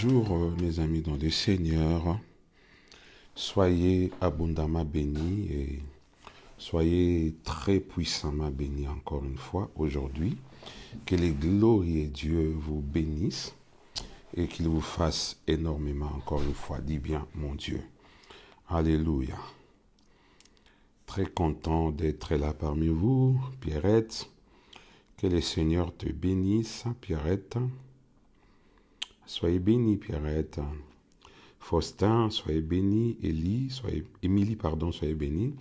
Bonjour mes amis dans le Seigneur. Soyez abondamment bénis et soyez très puissamment bénis encore une fois aujourd'hui. Que les glorieux Dieu vous bénissent et qu'il vous fasse énormément encore une fois. Dis bien mon Dieu. Alléluia. Très content d'être là parmi vous, Pierrette. Que le Seigneur te bénisse, Pierrette. Soyez bénis, Pierrette. Faustin, soyez bénis. Émilie, soyez bénis.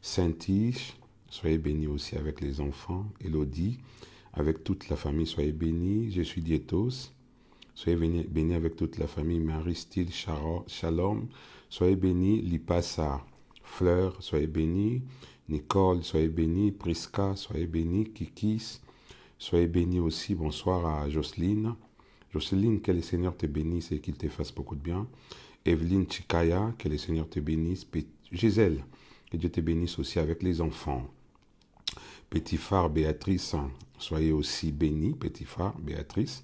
Saint-Iche, soyez bénis aussi avec les enfants. Élodie, avec toute la famille, soyez bénis. Je suis Diétos, soyez bénis avec toute la famille. Marie-Style, Shalom, soyez bénis. Lipassa, Fleur, soyez bénis. Nicole, soyez bénis. Prisca, soyez bénis. Kikis, soyez bénis aussi. Bonsoir à Jocelyne. Jocelyne, que le Seigneur te bénisse et qu'il te fasse beaucoup de bien. Evelyne Chikaya, que le Seigneur te bénisse. Gisèle, que Dieu te bénisse aussi avec les enfants. Petit phare Béatrice, soyez aussi bénis. Petit phare Béatrice.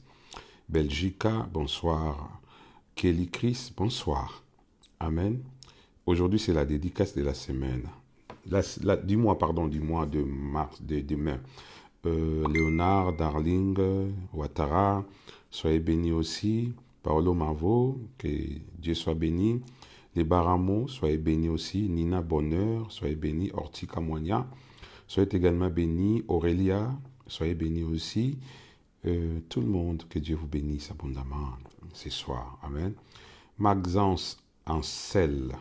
Belgica, bonsoir. Kelly Chris, bonsoir. Amen. Aujourd'hui, c'est la dédicace de la semaine. Du mois de mars, de mai. Léonard, Darling, Ouattara, soyez bénis aussi. Paolo Mavo, que Dieu soit béni. Les Baramo, soyez bénis aussi. Nina Bonheur, soyez bénis. Ortica Moigna, soyez également bénis. Aurélia, soyez bénis aussi. Tout le monde, que Dieu vous bénisse abondamment ce soir. Amen. Maxence Ancel,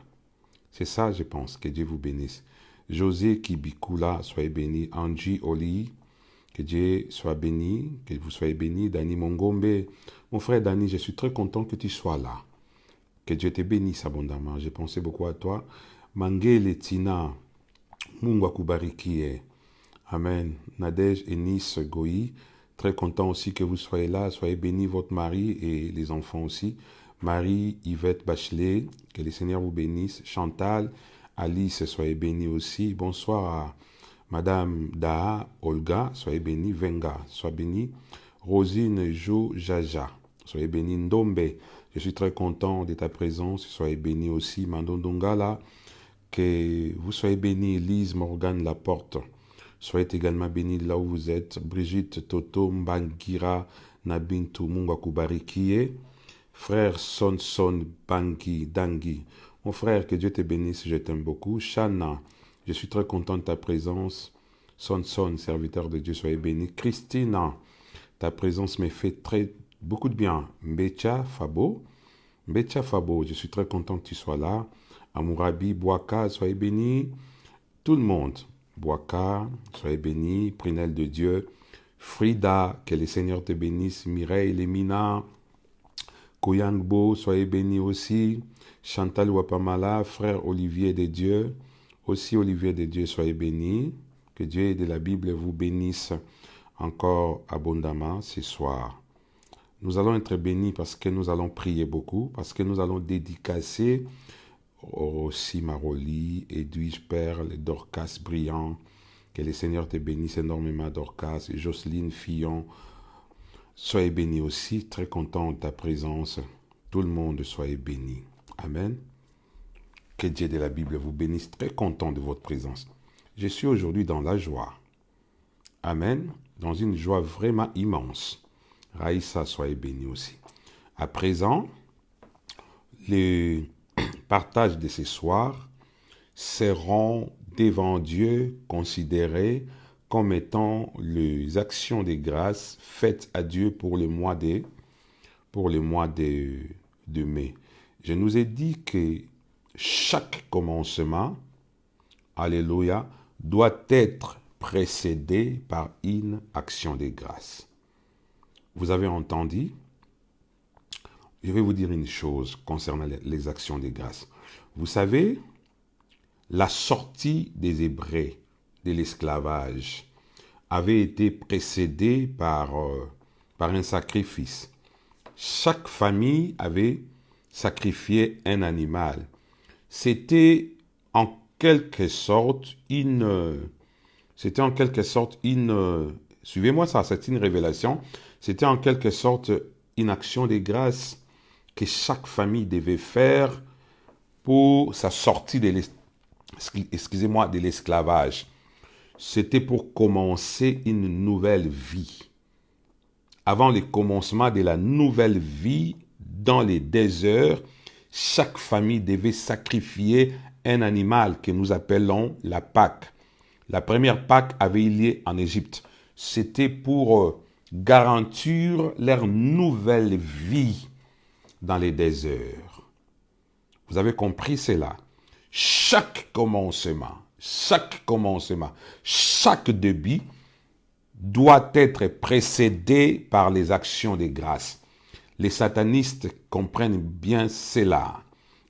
c'est ça, je pense. Que Dieu vous bénisse. José Kibikula, soyez bénis. Angie Oli, que Dieu soit béni, que vous soyez bénis. Dani Mongombe, mon frère Dani, je suis très content que tu sois là. Que Dieu te bénisse abondamment. J'ai pensé beaucoup à toi. Mangele Tina, Mungu akubarikie. Amen. Nadège Enis Goyi, très content aussi que vous soyez là. Soyez bénis, votre mari et les enfants aussi. Marie Yvette Bachelet, que le Seigneur vous bénisse. Chantal, Alice, soyez bénis aussi. Bonsoir à Madame Daha, Olga, soyez bénis. Venga, soyez bénis. Rosine Jo Jaja, soyez bénis. Ndombe, je suis très content de ta présence. Soyez bénis aussi. Mandondongala, que vous soyez bénis. Lise Morgane Laporte, soyez également bénis là où vous êtes. Brigitte Toto Mbangira Nabintu Mungu akubarikie. Frère Son Bangi Dangi, mon frère, que Dieu te bénisse, je t'aime beaucoup. Shana, je suis très content de ta présence. Son, serviteur de Dieu, soyez béni. Christina, ta présence me fait beaucoup de bien. Mbecha Fabo, je suis très content que tu sois là. Amourabi, Boaka, soyez béni. Tout le monde, Boaka, soyez béni. Prinel de Dieu. Frida, que le Seigneur te bénisse. Mireille, Lemina, Koyangbo, soyez bénis aussi. Chantal Wapamala, frère Olivier de Dieu, aussi Olivier de Dieu, soyez bénis. Que Dieu de la Bible vous bénisse encore abondamment ce soir. Nous allons être bénis parce que nous allons prier beaucoup, parce que nous allons dédicacer aussi Maroli, Edwige Perle, Dorcas Briand. Que le Seigneur te bénisse énormément, Dorcas, Jocelyne Fillon. Soyez bénis aussi, très content de ta présence. Tout le monde, soyez bénis. Amen. Que Dieu de la Bible vous bénisse, très content de votre présence. Je suis aujourd'hui dans la joie. Amen. Dans une joie vraiment immense. Raïssa, soyez bénis aussi. À présent, les partages de ce soir seront devant Dieu considérés comme étant les actions de grâce faites à Dieu pour le mois de mai. Je nous ai dit que chaque commencement, alléluia, doit être précédé par une action de grâce. Vous avez entendu? Je vais vous dire une chose concernant les actions de grâce. Vous savez, la sortie des Hébreux de l'esclavage avait été précédée par un sacrifice. Chaque famille avait sacrifié un animal. C'était en quelque sorte suivez-moi ça, c'est une révélation, c'était en quelque sorte une action de grâce que chaque famille devait faire pour sa sortie de l'esclavage. C'était pour commencer une nouvelle vie. Avant le commencement de la nouvelle vie, dans les déserts, chaque famille devait sacrifier un animal que nous appelons la Pâque. La première Pâque avait eu lieu en Égypte. C'était pour garantir leur nouvelle vie dans les déserts. Vous avez compris cela? Chaque commencement, chaque début doit être précédé par les actions de grâce. Les satanistes comprennent bien cela.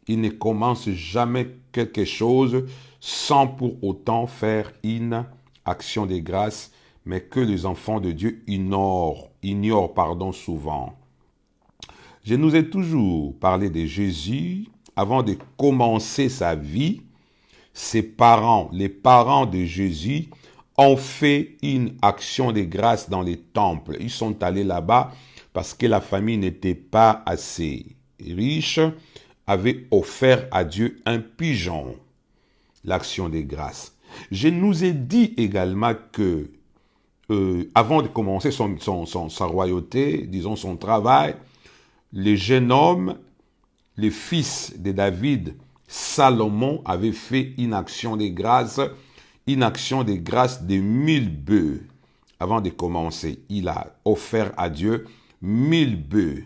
Ils ne commencent jamais quelque chose sans pour autant faire une action de grâce, mais que les enfants de Dieu ignorent souvent. Je nous ai toujours parlé de Jésus. Avant de commencer sa vie, ses parents, les parents de Jésus, ont fait une action de grâce dans les temples. Ils sont allés là-bas parce que la famille n'était pas assez riche, avait offert à Dieu un pigeon, l'action de grâce. Je nous ai dit également que avant de commencer sa royauté, disons son travail, le jeune homme, le fils de David, Salomon, avait fait une action de grâce de 1000 bœufs. Avant de commencer, il a offert à Dieu 1000 bœufs.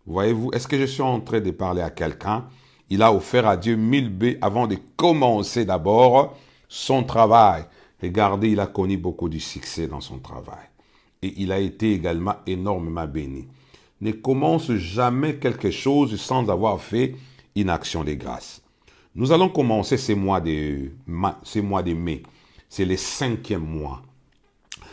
Voyez-vous, est-ce que je suis en train de parler à quelqu'un? Il a offert à Dieu 1000 bœufs avant de commencer d'abord son travail. Regardez, il a connu beaucoup de succès dans son travail. Et il a été également énormément béni. Ne commence jamais quelque chose sans avoir fait une action de grâce. Nous allons commencer ces mois de mai. C'est le 5e mois.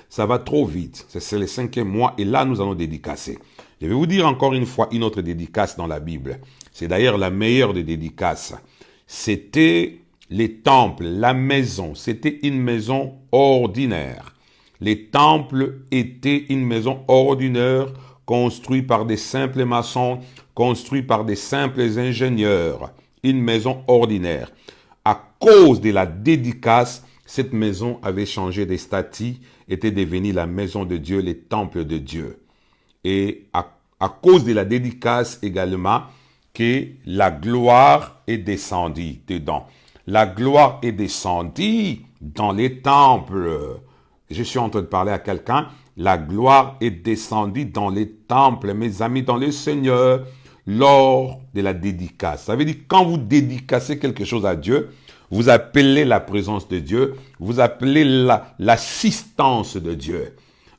Ça va trop vite. C'est le 5e mois et là, nous allons dédicacer. Je vais vous dire encore une fois une autre dédicace dans la Bible. C'est d'ailleurs la meilleure des dédicaces. C'était les temples, la maison. C'était une maison ordinaire. Les temples étaient une maison ordinaire construite par des simples maçons, construite par des simples ingénieurs. Une maison ordinaire. À cause de la dédicace, cette maison avait changé de statut, était devenue la maison de Dieu, les temples de Dieu. Et à cause de la dédicace également, que la gloire est descendue dedans. La gloire est descendue dans les temples. Je suis en train de parler à quelqu'un. La gloire est descendue dans les temples, mes amis, dans le Seigneur, lors de la dédicace. Ça veut dire quand vous dédicacez quelque chose à Dieu, vous appelez la présence de Dieu, vous appelez l'assistance de Dieu.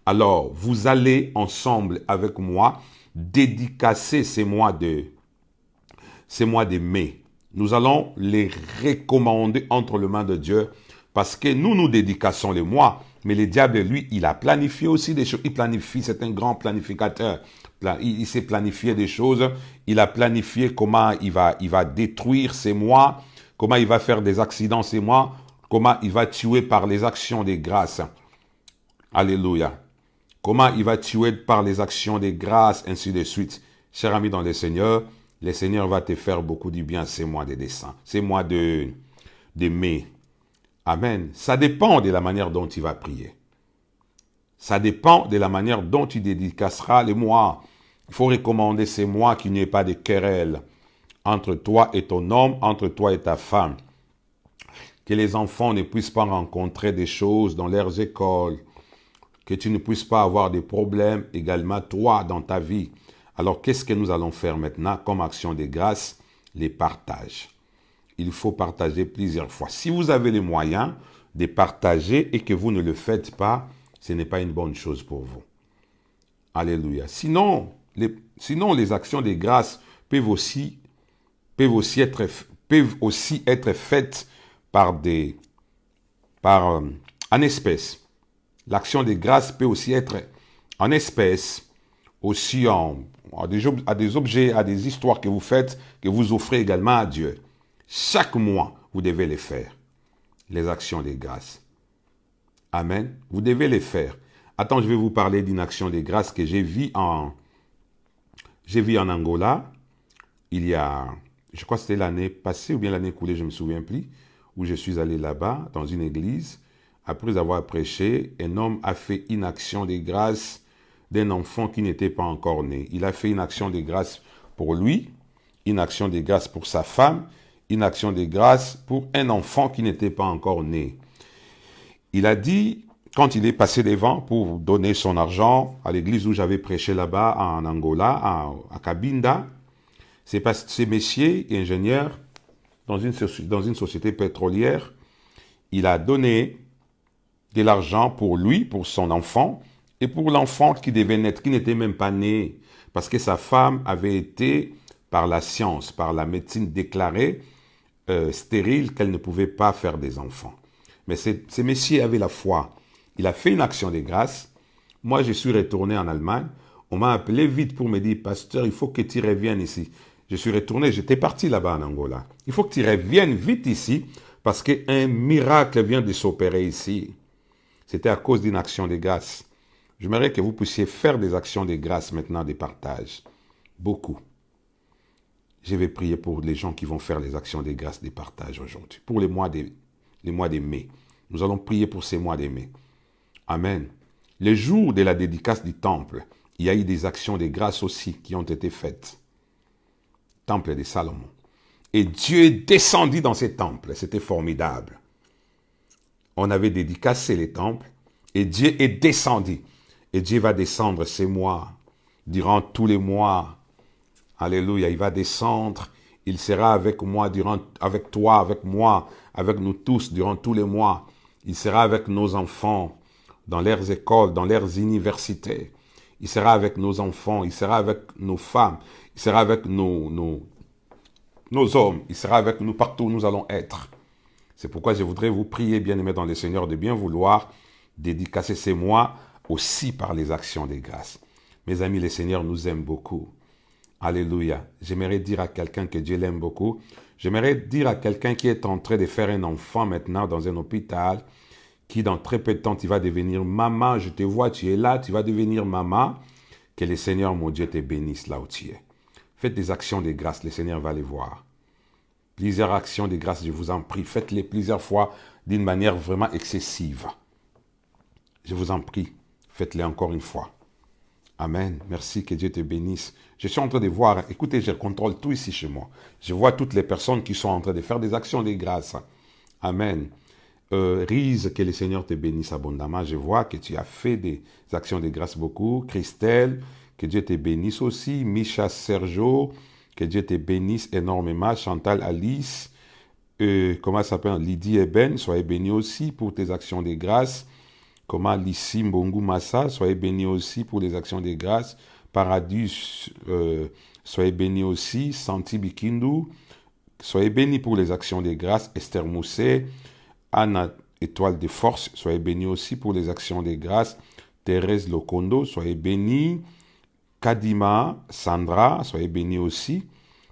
Alors, vous allez ensemble avec moi dédicacer ces mois de mai. Nous allons les recommander entre les mains de Dieu parce que nous dédicassons les mois, mais le diable, lui, il a planifié aussi des choses. Il planifie, c'est un grand planificateur. Il s'est planifié des choses. Il a planifié comment il va détruire ces mois, comment il va faire des accidents ces mois, comment il va tuer par les actions des grâces. Alléluia. Comment il va tuer par les actions des grâces, ainsi de suite. Cher ami dans le Seigneur va te faire beaucoup du bien ces mois de décembre, ces mois de mai. Amen. Ça dépend de la manière dont tu vas prier. Ça dépend de la manière dont tu dédicaceras les mois. Il faut recommander ces mois qu'il n'y ait pas de querelle entre toi et ton homme, entre toi et ta femme. Que les enfants ne puissent pas rencontrer des choses dans leurs écoles. Que tu ne puisses pas avoir des problèmes également, toi, dans ta vie. Alors, qu'est-ce que nous allons faire maintenant comme action de grâce? Les partages. Il faut partager plusieurs fois. Si vous avez les moyens de partager et que vous ne le faites pas, ce n'est pas une bonne chose pour vous. Alléluia. Sinon, les actions de grâce peuvent aussi être faites en espèces. L'action de grâce peut aussi être en espèces, aussi à des objets, à des histoires que vous faites, que vous offrez également à Dieu. Chaque mois, vous devez les faire. Les actions de grâce. Amen. Vous devez les faire. Attends, je vais vous parler d'une action de grâce que j'ai vue en Angola. il y a, je crois que c'était l'année passée ou bien l'année écoulée, je ne me souviens plus, où je suis allé là-bas, dans une église. Après avoir prêché, un homme a fait une action de grâce d'un enfant qui n'était pas encore né. Il a fait une action de grâce pour lui, une action de grâce pour sa femme, une action de grâce pour un enfant qui n'était pas encore né. Il a dit, quand il est passé devant pour donner son argent à l'église où j'avais prêché là-bas en Angola, à Cabinda, ces messieurs ingénieurs dans une société pétrolière, il a donné de l'argent pour lui, pour son enfant, et pour l'enfant qui devait naître, qui n'était même pas né, parce que sa femme avait été, par la science, par la médecine déclarée, stérile, qu'elle ne pouvait pas faire des enfants. Mais ces messieurs avaient la foi. Il a fait une action de grâce. Moi, je suis retourné en Allemagne. On m'a appelé vite pour me dire, pasteur, il faut que tu reviennes ici. Je suis retourné, j'étais parti là-bas en Angola. Il faut que tu reviennes vite ici, parce qu'un miracle vient de s'opérer ici. C'était à cause d'une action de grâce. J'aimerais que vous puissiez faire des actions de grâce maintenant, des partages. Beaucoup. Je vais prier pour les gens qui vont faire les actions de grâce, des partages aujourd'hui. Pour les mois de mai. Nous allons prier pour ces mois de mai. Amen. Le jour de la dédicace du temple, il y a eu des actions de grâce aussi qui ont été faites. Temple de Salomon. Et Dieu est descendu dans ces temples. C'était formidable. On avait dédicacé les temples et Dieu est descendu. Et Dieu va descendre ces mois, durant tous les mois. Alléluia, il va descendre. Il sera avec moi, avec toi, avec moi, avec nous tous durant tous les mois. Il sera avec nos enfants dans leurs écoles, dans leurs universités. Il sera avec nos enfants, il sera avec nos femmes, il sera avec nos hommes, il sera avec nous partout où nous allons être. C'est pourquoi je voudrais vous prier, bien-aimés dans le Seigneur, de bien vouloir dédicacer ces mois aussi par les actions des grâces. Mes amis, le Seigneur nous aime beaucoup. Alléluia. J'aimerais dire à quelqu'un que Dieu l'aime beaucoup. J'aimerais dire à quelqu'un qui est en train de faire un enfant maintenant dans un hôpital, qui dans très peu de temps, tu vas devenir maman. Je te vois, tu es là, tu vas devenir maman. Que le Seigneur, mon Dieu, te bénisse là où tu es. Faites des actions de grâce, le Seigneur va les voir. Plusieurs actions de grâce, je vous en prie. Faites-les plusieurs fois d'une manière vraiment excessive. Je vous en prie, faites-les encore une fois. Amen. Merci, que Dieu te bénisse. Je suis en train de voir, écoutez, je contrôle tout ici chez moi. Je vois toutes les personnes qui sont en train de faire des actions de grâce. Amen. Rise, que le Seigneur te bénisse abondamment. Je vois que tu as fait des actions de grâce beaucoup. Christelle, que Dieu te bénisse aussi. Misha Sergio, que Dieu te bénisse énormément. Chantal Alice, comment ça s'appelle? Lydie Eben, soyez bénis aussi pour tes actions de grâce. Comment Lissi Mbongu Massa, soyez bénis aussi pour les actions de grâce. Paradis, soyez bénis aussi. Santi Bikindu, soyez bénis pour les actions de grâce. Esther Mousset, Anna Étoile de Force, soyez bénis aussi pour les actions de grâce. Thérèse Lokondo, soyez bénis. Kadima Sandra, soyez bénis aussi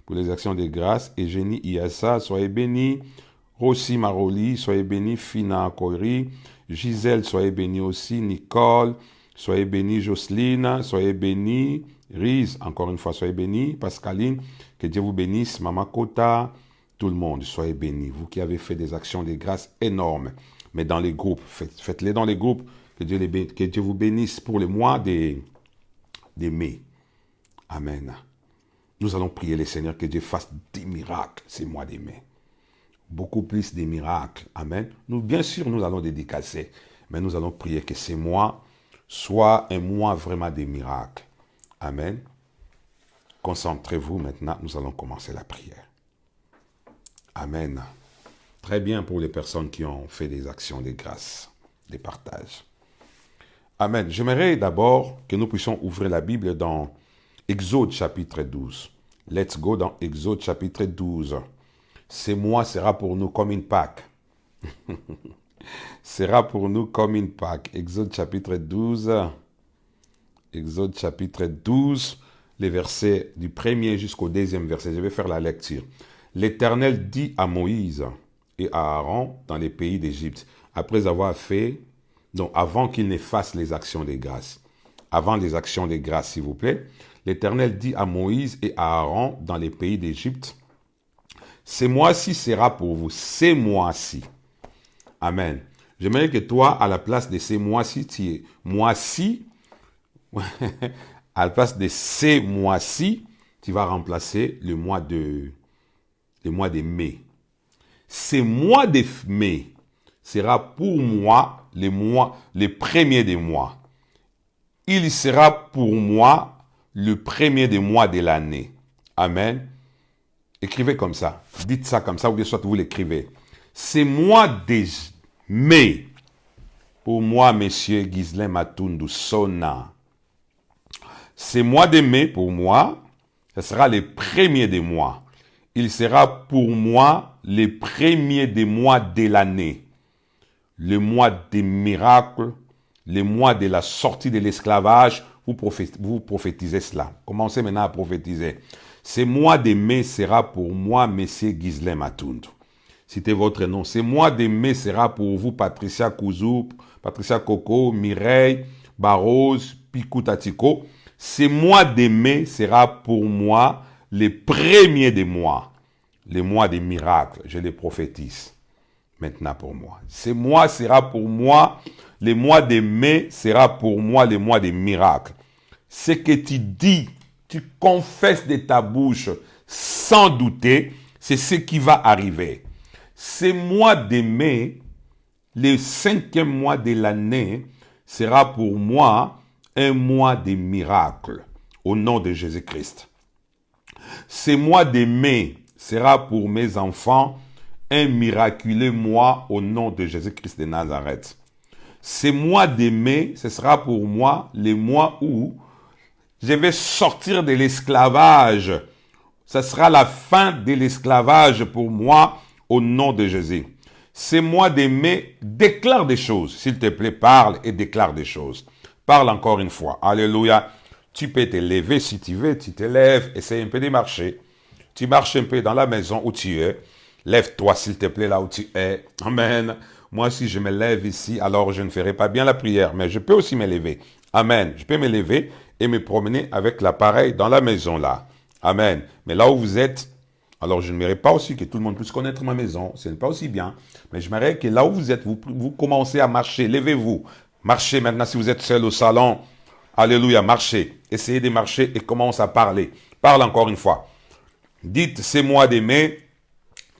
pour les actions de grâce. Eugénie Iassa, soyez bénis. Rossi Maroli, soyez bénis. Fina Koiri, Gisèle, soyez bénis aussi. Nicole, soyez bénis. Jocelyne, soyez bénis. Riz, encore une fois, soyez bénis. Pascaline, que Dieu vous bénisse. Mama Kota, tout le monde, soyez bénis. Vous qui avez fait des actions de grâce énormes, mais dans les groupes, faites-les dans les groupes. Que Dieu vous bénisse pour le mois de mai. Amen. Nous allons prier le Seigneur que Dieu fasse des miracles ces mois de mai. Beaucoup plus de miracles. Amen. Bien sûr, nous allons dédicacer, mais nous allons prier que ces mois soient un mois vraiment des miracles. Amen. Concentrez-vous maintenant, nous allons commencer la prière. Amen. Très bien pour les personnes qui ont fait des actions de grâce, des partages. Amen. J'aimerais d'abord que nous puissions ouvrir la Bible dans Exode chapitre 12. Let's go dans Exode chapitre 12. Ce mois sera pour nous comme une Pâque. Sera pour nous comme une Pâque. Exode chapitre 12. Exode chapitre 12, les versets du 1er jusqu'au 2e verset. Je vais faire la lecture. L'Éternel dit à Moïse et à Aaron dans les pays d'Égypte, après avoir fait, donc avant qu'ils ne fassent les actions de grâce, avant les actions de grâce, s'il vous plaît, l'Éternel dit à Moïse et à Aaron dans les pays d'Égypte, ces mois-ci sera pour vous, ces mois-ci. Amen. J'aimerais que toi, à la place de ces mois-ci, tu es mois-ci, à la place de ces mois-ci, tu vas remplacer le mois de mai. Ces mois de mai sera pour moi le premier des mois. Il sera pour moi le premier des mois de l'année. Amen. Écrivez comme ça. Dites ça comme ça, ou bien soit vous l'écrivez. Ces mois de mai, pour moi, monsieur Ghislain Matundu Sona. Ces mois de mai, pour moi, ce sera le premier des mois. Il sera pour moi le premier des mois de l'année. Le mois des miracles, le mois de la sortie de l'esclavage, vous prophétisez cela. Commencez maintenant à prophétiser. Ce mois de mai sera pour moi, monsieur Ghislain Matundu. Citez votre nom. Ce mois de mai sera pour vous, Patricia Kouzou, Patricia Coco, Mireille, Barros, Pikou Tatiko. Ce mois de mai sera pour moi le premier des mois. Le mois des miracles. Je les prophétise maintenant pour moi. Ce mois sera pour moi, le mois de mai sera pour moi le mois des miracles. Ce que tu dis, tu confesses de ta bouche sans douter, c'est ce qui va arriver. Ce mois de mai, le 5e mois de l'année, sera pour moi un mois de miracles au nom de Jésus-Christ. Ce mois de mai sera pour mes enfants un miraculeux mois au nom de Jésus-Christ de Nazareth. Ce mois de mai, ce sera pour moi le mois où je vais sortir de l'esclavage. Ce sera la fin de l'esclavage pour moi au nom de Jésus. Ce mois de mai, déclare des choses. S'il te plaît, parle et déclare des choses. Parle encore une fois. Alléluia. Tu peux te lever si tu veux, tu te lèves, essaye un peu de marcher. Tu marches un peu dans la maison où tu es. Lève-toi s'il te plaît là où tu es. Amen. Moi, si je me lève ici, alors je ne ferai pas bien la prière, mais je peux aussi me lever. Amen. Je peux me lever et me promener avec l'appareil dans la maison là. Amen. Mais là où vous êtes, alors je n'aimerais pas aussi que tout le monde puisse connaître ma maison. Ce n'est pas aussi bien. Mais j'aimerais que là où vous êtes, vous commencez à marcher. Levez-vous. Marchez maintenant si vous êtes seul au salon. Alléluia. Marchez. Essayez de marcher et commence à parler. Parle encore une fois. Dites, ces mois de mai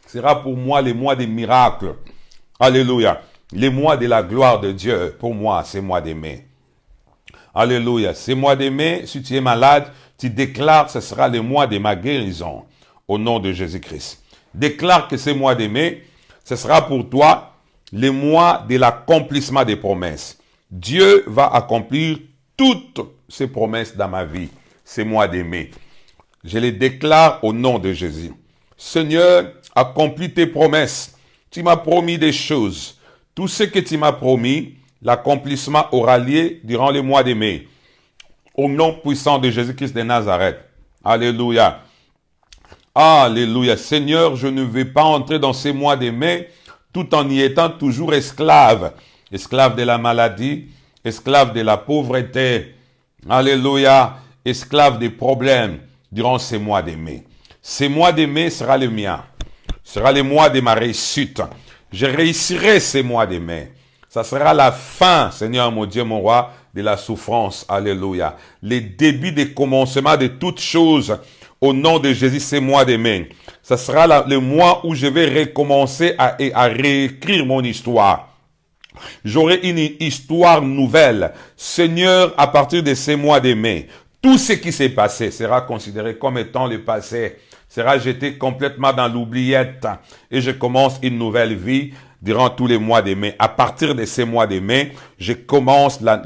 sera pour moi les mois des miracles. Alléluia. Les mois de la gloire de Dieu. Pour moi, ces mois de mai. Alléluia. Ces mois de mai, si tu es malade, tu déclares que ce sera le mois de ma guérison. Au nom de Jésus-Christ. Déclare que ces mois de mai, ce sera pour toi le mois de l'accomplissement des promesses. Dieu va accomplir toutes ses promesses dans ma vie. Ces mois de mai. Je les déclare au nom de Jésus. Seigneur, accomplis tes promesses. Tu m'as promis des choses. Tout ce que tu m'as promis, l'accomplissement aura lieu durant le mois de mai. Au nom puissant de Jésus-Christ de Nazareth. Alléluia. Alléluia. Seigneur, je ne vais pas entrer dans ces mois de mai tout en y étant toujours esclave. Esclave de la maladie, esclave de la pauvreté. Alléluia. Esclave des problèmes durant ces mois de mai. Ces mois de mai sera le mien. Sera le mois de ma réussite. Je réussirai ces mois de mai. Ça sera la fin, Seigneur mon Dieu, mon roi, de la souffrance. Alléluia. Le début des commencements de toutes choses. Au nom de Jésus, ces mois de mai. Ça sera le mois où je vais recommencer à réécrire mon histoire. J'aurai une histoire nouvelle. Seigneur, à partir de ces mois de mai, tout ce qui s'est passé sera considéré comme étant le passé. Sera jeté complètement dans l'oubliette. Et je commence une nouvelle vie durant tous les mois de mai. À partir de ces mois de mai, je commence la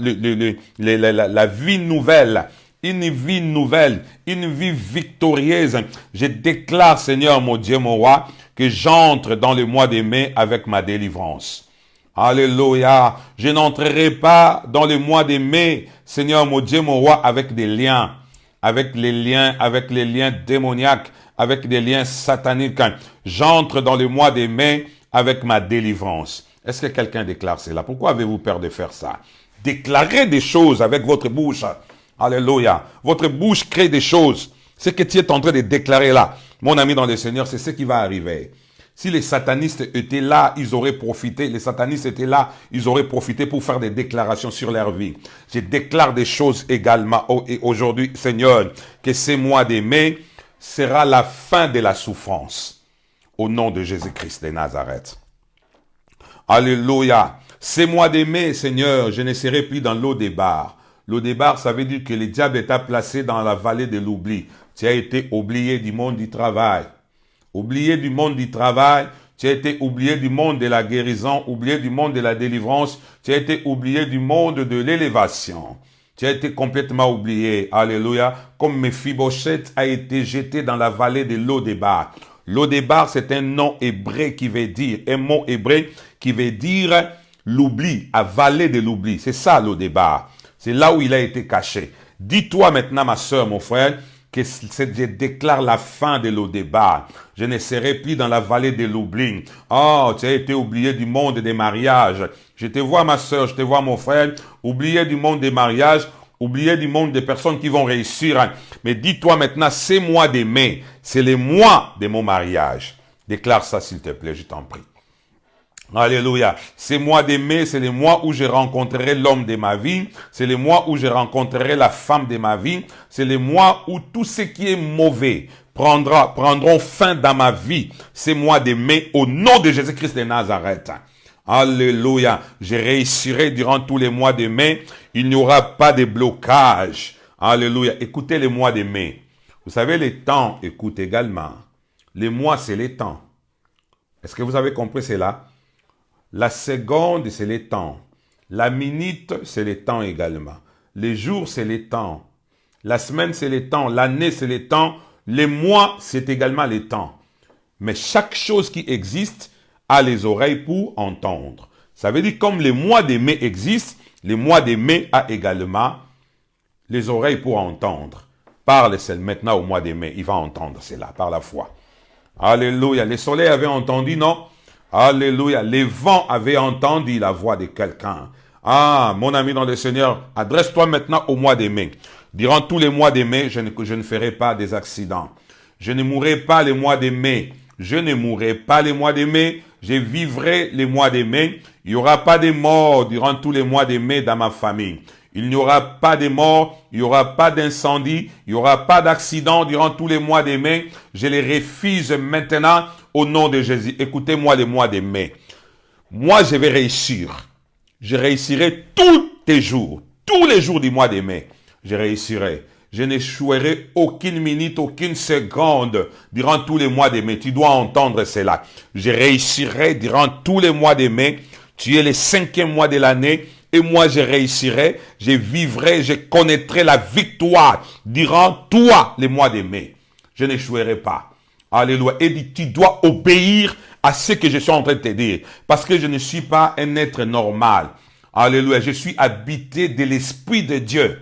vie nouvelle. Une vie nouvelle, une vie victorieuse. Je déclare, Seigneur mon Dieu, mon roi, que j'entre dans le mois de mai avec ma délivrance. Alléluia. Je n'entrerai pas dans le mois de mai, Seigneur mon Dieu, mon roi, avec des liens. Avec les liens démoniaques, avec des liens sataniques. J'entre dans le mois de mai avec ma délivrance. Est-ce que quelqu'un déclare cela? Pourquoi avez-vous peur de faire ça? Déclarez des choses avec votre bouche. Alléluia. Votre bouche crée des choses. Ce que tu es en train de déclarer là, mon ami dans le Seigneur, c'est ce qui va arriver. Si les satanistes étaient là, ils auraient profité. Les satanistes étaient là, ils auraient profité pour faire des déclarations sur leur vie. Je déclare des choses également et aujourd'hui, Seigneur, que ce mois de mai sera la fin de la souffrance. Au nom de Jésus-Christ de Nazareth. Alléluia. Ce mois de mai, Seigneur, je ne serai plus dans l'eau des bars. L'eau des bars, ça veut dire que le diable t'a placé dans la vallée de l'oubli. Tu as été oublié du monde du travail. Oublié du monde du travail, tu as été oublié du monde de la guérison, oublié du monde de la délivrance, tu as été oublié du monde de l'élévation. Tu as été complètement oublié, alléluia, comme Mephibosheth a été jeté dans la vallée de Lo-débar. Lo-débar, c'est un nom hébreu qui veut dire, un mot hébreu qui veut dire l'oubli, à vallée de l'oubli. C'est ça Lo-débar. C'est là où il a été caché. Dis-toi maintenant, ma sœur, mon frère, que je déclare la fin de Lo-débar. Je ne serai plus dans la vallée de l'oubli. Oh, tu as été oublié du monde des mariages. Je te vois, ma sœur, je te vois, mon frère, oublié du monde des mariages, oublié du monde des personnes qui vont réussir. Mais dis-toi maintenant, c'est mois de mai, c'est le mois de mon mariage. Déclare ça, s'il te plaît, je t'en prie. Alléluia. C'est mois de mai, c'est le mois où je rencontrerai l'homme de ma vie. C'est le mois où je rencontrerai la femme de ma vie. C'est le mois où tout ce qui est mauvais prendront fin dans ma vie. C'est mois de mai, au nom de Jésus-Christ de Nazareth. Alléluia. Je réussirai durant tous les mois de mai. Il n'y aura pas de blocage. Alléluia. Écoutez les mois de mai. Vous savez, les temps écoutent également. Les mois, c'est les temps. Est-ce que vous avez compris cela? La seconde, c'est les temps. La minute, c'est les temps également. Les jours, c'est les temps. La semaine, c'est les temps. L'année, c'est les temps. Les mois, c'est également les temps. Mais chaque chose qui existe a les oreilles pour entendre. Ça veut dire comme les mois de mai existent, les mois de mai a également les oreilles pour entendre. Parle maintenant au mois de mai. Il va entendre cela par la foi. Alléluia. Le soleil avait entendu, non? Alléluia. Les vents avaient entendu la voix de quelqu'un. Ah, mon ami dans le Seigneur, adresse-toi maintenant au mois de mai. Durant tous les mois de mai, je ne ferai pas des accidents. Je ne mourrai pas les mois de mai. Je ne mourrai pas les mois de mai. Je vivrai les mois de mai. Il n'y aura pas de morts durant tous les mois de mai dans ma famille. Il n'y aura pas de morts, il n'y aura pas d'incendie, il n'y aura pas d'accident durant tous les mois de mai. Je les refuse maintenant au nom de Jésus. Écoutez-moi les mois de mai. Moi, je vais réussir. Je réussirai tous les jours du mois de mai. Je réussirai. Je n'échouerai aucune minute, aucune seconde durant tous les mois de mai. Tu dois entendre cela. Je réussirai durant tous les mois de mai. Tu es le 5e mois de l'année. Et moi, je réussirai, je vivrai, je connaîtrai la victoire durant toi les mois de mai. Je n'échouerai pas. Alléluia. Et dit, tu dois obéir à ce que je suis en train de te dire. Parce que je ne suis pas un être normal. Alléluia. Je suis habité de l'Esprit de Dieu.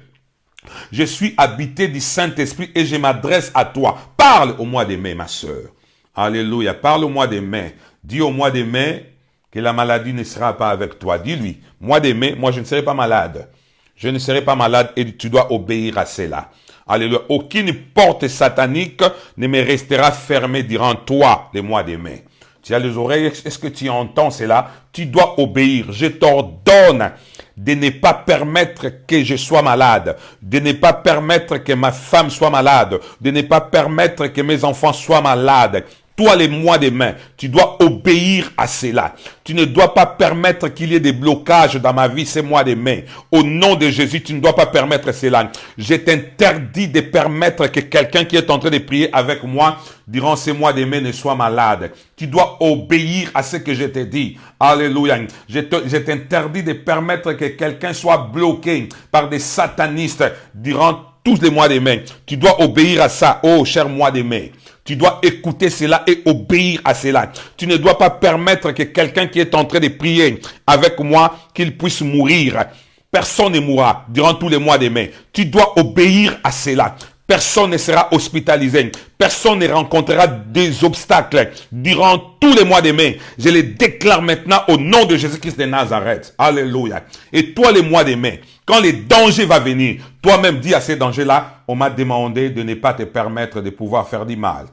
Je suis habité du Saint-Esprit et je m'adresse à toi. Parle au mois de mai, ma sœur. Alléluia. Parle au mois de mai. Dis au mois de mai que la maladie ne sera pas avec toi. Dis-lui, mois de mai, moi je ne serai pas malade. Je ne serai pas malade et tu dois obéir à cela. Alléluia. Aucune porte satanique ne me restera fermée durant toi, les mois de mai. Tu as les oreilles, est-ce que tu entends cela? Tu dois obéir. Je t'ordonne de ne pas permettre que je sois malade, de ne pas permettre que ma femme soit malade, de ne pas permettre que mes enfants soient malades. Toi, les mois de mai, tu dois obéir à cela. Tu ne dois pas permettre qu'il y ait des blocages dans ma vie ces mois de mai. Au nom de Jésus, tu ne dois pas permettre cela. Je t'interdis de permettre que quelqu'un qui est en train de prier avec moi durant ces mois de mai ne soit malade. Tu dois obéir à ce que je te dis. Alléluia. Je t'interdis de permettre que quelqu'un soit bloqué par des satanistes durant tous les mois de mai. Tu dois obéir à ça, oh cher mois de mai. Tu dois écouter cela et obéir à cela. Tu ne dois pas permettre que quelqu'un qui est en train de prier avec moi, qu'il puisse mourir. Personne ne mourra durant tous les mois de mai. Tu dois obéir à cela. Personne ne sera hospitalisé. Personne ne rencontrera des obstacles durant tous les mois de mai. Je les déclare maintenant au nom de Jésus-Christ de Nazareth. Alléluia. Et toi, les mois de mai, quand les dangers vont venir, toi-même dis à ces dangers-là, on m'a demandé de ne pas te permettre de pouvoir faire du mal.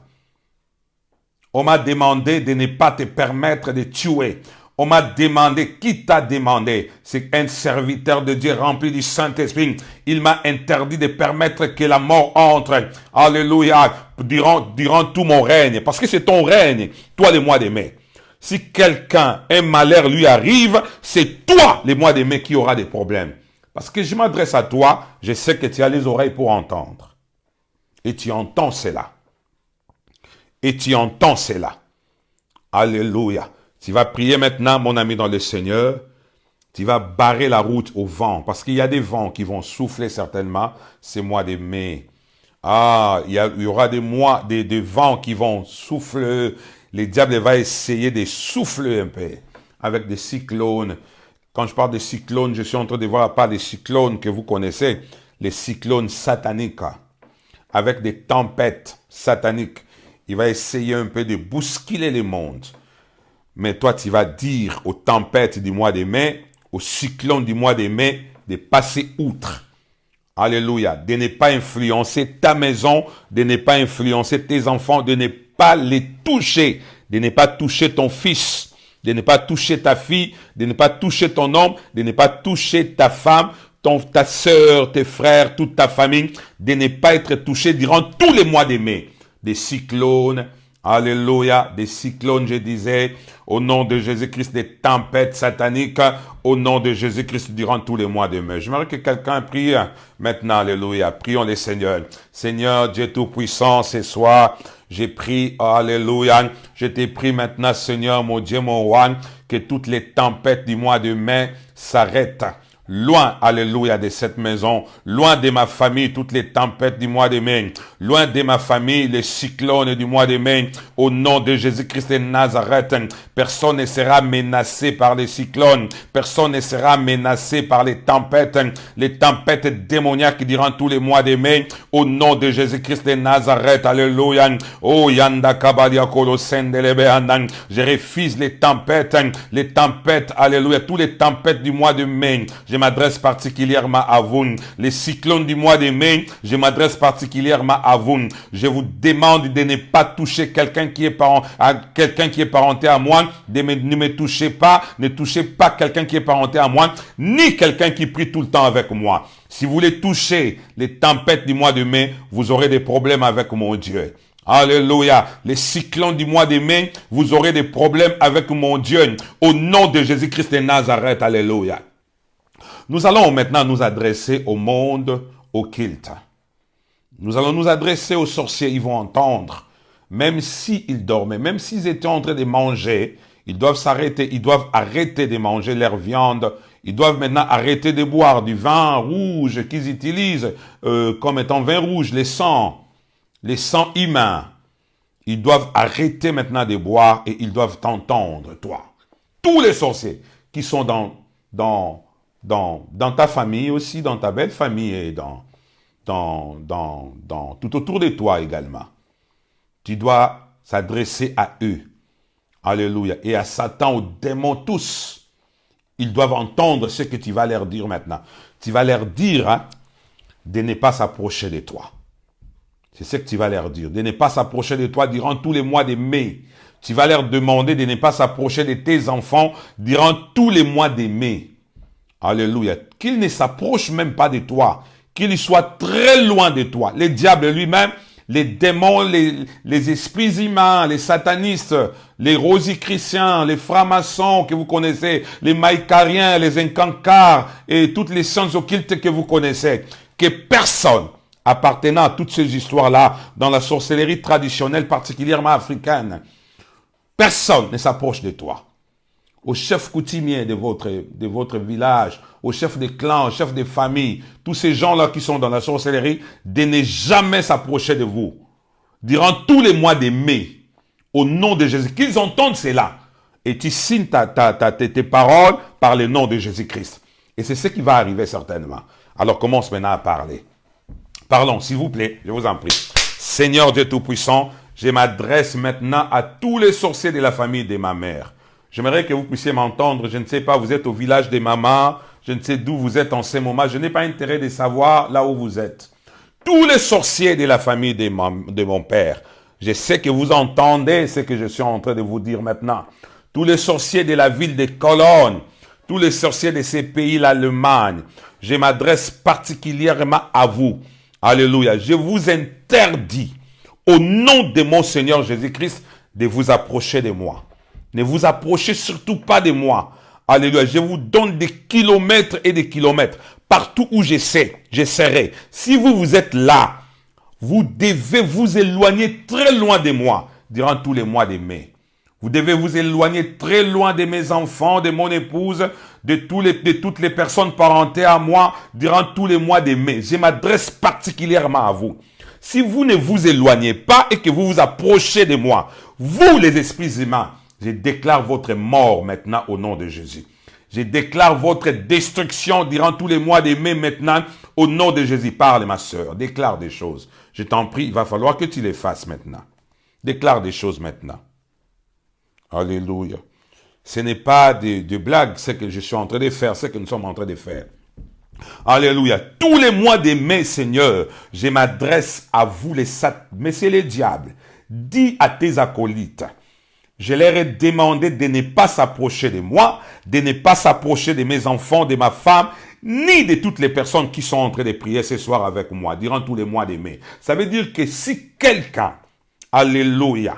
On m'a demandé de ne pas te permettre de tuer. On m'a demandé, qui t'a demandé? C'est un serviteur de Dieu rempli du Saint-Esprit. Il m'a interdit de permettre que la mort entre. Alléluia. Durant tout mon règne. Parce que c'est ton règne, toi, les mois de mai. Si quelqu'un, un malheur lui arrive, c'est toi, les mois de mai, qui aura des problèmes. Parce que je m'adresse à toi, je sais que tu as les oreilles pour entendre. Et tu entends cela. Et tu entends cela. Alléluia. Tu vas prier maintenant, mon ami dans le Seigneur. Tu vas barrer la route au vent. Parce qu'il y a des vents qui vont souffler certainement ces mois de mai. Il y aura des vents qui vont souffler. Le diable va essayer de souffler un peu avec des cyclones. Quand je parle de cyclones, je suis en train de voir pas des cyclones que vous connaissez. Les cyclones sataniques. Avec des tempêtes sataniques. Il va essayer un peu de bousculer le monde. Mais toi, tu vas dire aux tempêtes du mois de mai, aux cyclones du mois de mai, de passer outre. Alléluia. De ne pas influencer ta maison, de ne pas influencer tes enfants, de ne pas les toucher, de ne pas toucher ton fils, de ne pas toucher ta fille, de ne pas toucher ton homme, de ne pas toucher ta femme, ta sœur, tes frères, toute ta famille, de ne pas être touché durant tous les mois de mai. Des cyclones, alléluia, des cyclones, je disais, au nom de Jésus-Christ, des tempêtes sataniques, au nom de Jésus-Christ, durant tous les mois de mai. J'aimerais que quelqu'un prie maintenant, alléluia. Prions les Seigneurs. Seigneur, Dieu Tout-Puissant, ce soir, j'ai prié, alléluia. Je t'ai prie maintenant, Seigneur, mon Dieu, mon roi, que toutes les tempêtes du mois de mai s'arrêtent. Loin, alléluia, de cette maison, loin de ma famille, toutes les tempêtes du mois de mai, loin de ma famille, les cyclones du mois de mai, au nom de Jésus-Christ de Nazareth, personne ne sera menacé par les cyclones, personne ne sera menacé par les tempêtes démoniaques durant tous les mois de mai, au nom de Jésus-Christ de Nazareth, alléluia, oh yanda kabadia kolo sendelebe andan, je refuse les tempêtes, alléluia, toutes les tempêtes du mois de mai. Je m'adresse particulièrement à vous. Les cyclones du mois de mai, je m'adresse particulièrement à vous. Je vous demande de ne pas toucher quelqu'un qui est parenté à moi. Ne me touchez pas. Ne touchez pas quelqu'un qui est parenté à moi, ni quelqu'un qui prie tout le temps avec moi. Si vous voulez toucher les tempêtes du mois de mai, vous aurez des problèmes avec mon Dieu. Alléluia. Les cyclones du mois de mai, vous aurez des problèmes avec mon Dieu. Au nom de Jésus-Christ de Nazareth. Alléluia. Nous allons maintenant nous adresser au monde occulte. Nous allons nous adresser aux sorciers. Ils vont entendre. Même s'ils dormaient, même s'ils étaient en train de manger, ils doivent s'arrêter. Ils doivent arrêter de manger leur viande. Ils doivent maintenant arrêter de boire du vin rouge qu'ils utilisent comme étant vin rouge, les sangs humains. Ils doivent arrêter maintenant de boire et ils doivent t'entendre, toi. Tous les sorciers qui sont dans ta famille aussi, dans ta belle famille et tout autour de toi également. Tu dois s'adresser à eux. Alléluia. Et à Satan, aux démons tous. Ils doivent entendre ce que tu vas leur dire maintenant. Tu vas leur dire de ne pas s'approcher de toi. C'est ce que tu vas leur dire. De ne pas s'approcher de toi durant tous les mois de mai. Tu vas leur demander de ne pas s'approcher de tes enfants durant tous les mois de mai. Alléluia. Qu'il ne s'approche même pas de toi. Qu'il soit très loin de toi. Le diable lui-même, les démons, les esprits humains, les satanistes, les rosicruciens, les francs-maçons que vous connaissez, les maïcariens, les incancars et toutes les sciences occultes que vous connaissez. Que personne appartenant à toutes ces histoires-là, dans la sorcellerie traditionnelle, particulièrement africaine, personne ne s'approche de toi. Au chef coutumier de votre village, au chef des clans, au chef des familles, tous ces gens-là qui sont dans la sorcellerie, de ne jamais s'approcher de vous. Durant tous les mois de mai, au nom de Jésus, qu'ils entendent cela. Et tu signes tes paroles par le nom de Jésus-Christ. Et c'est ce qui va arriver certainement. Alors commence maintenant à parler. Pardon, s'il vous plaît, je vous en prie. Seigneur Dieu Tout-Puissant, je m'adresse maintenant à tous les sorciers de la famille de ma mère. J'aimerais que vous puissiez m'entendre. Je ne sais pas, vous êtes au village des mamans. Je ne sais d'où vous êtes en ce moment. Je n'ai pas intérêt de savoir là où vous êtes. Tous les sorciers de la famille de mon père. Je sais que vous entendez ce que je suis en train de vous dire maintenant. Tous les sorciers de la ville de Cologne. Tous les sorciers de ces pays, l'Allemagne. Je m'adresse particulièrement à vous. Alléluia. Je vous interdis, au nom de mon Seigneur Jésus-Christ, de vous approcher de moi. Ne vous approchez surtout pas de moi. Alléluia. Je vous donne des kilomètres et des kilomètres. Partout où je serai. Si vous êtes là, vous devez vous éloigner très loin de moi durant tous les mois de mai. Vous devez vous éloigner très loin de mes enfants, de mon épouse, de toutes les personnes parentées à moi durant tous les mois de mai. Je m'adresse particulièrement à vous. Si vous ne vous éloignez pas et que vous vous approchez de moi, vous les esprits humains, je déclare votre mort maintenant au nom de Jésus. Je déclare votre destruction durant tous les mois de mai maintenant au nom de Jésus. Parle ma sœur, déclare des choses. Je t'en prie, il va falloir que tu les fasses maintenant. Déclare des choses maintenant. Alléluia. Ce n'est pas de blagues, ce que je suis en train de faire, ce que nous sommes en train de faire. Alléluia. Tous les mois de mai, Seigneur, je m'adresse à vous les Satan, mais c'est les diables. Dis à tes acolytes, je leur ai demandé de ne pas s'approcher de moi, de ne pas s'approcher de mes enfants, de ma femme, ni de toutes les personnes qui sont en train de prier ce soir avec moi, durant tous les mois de mai. Ça veut dire que si quelqu'un, alléluia,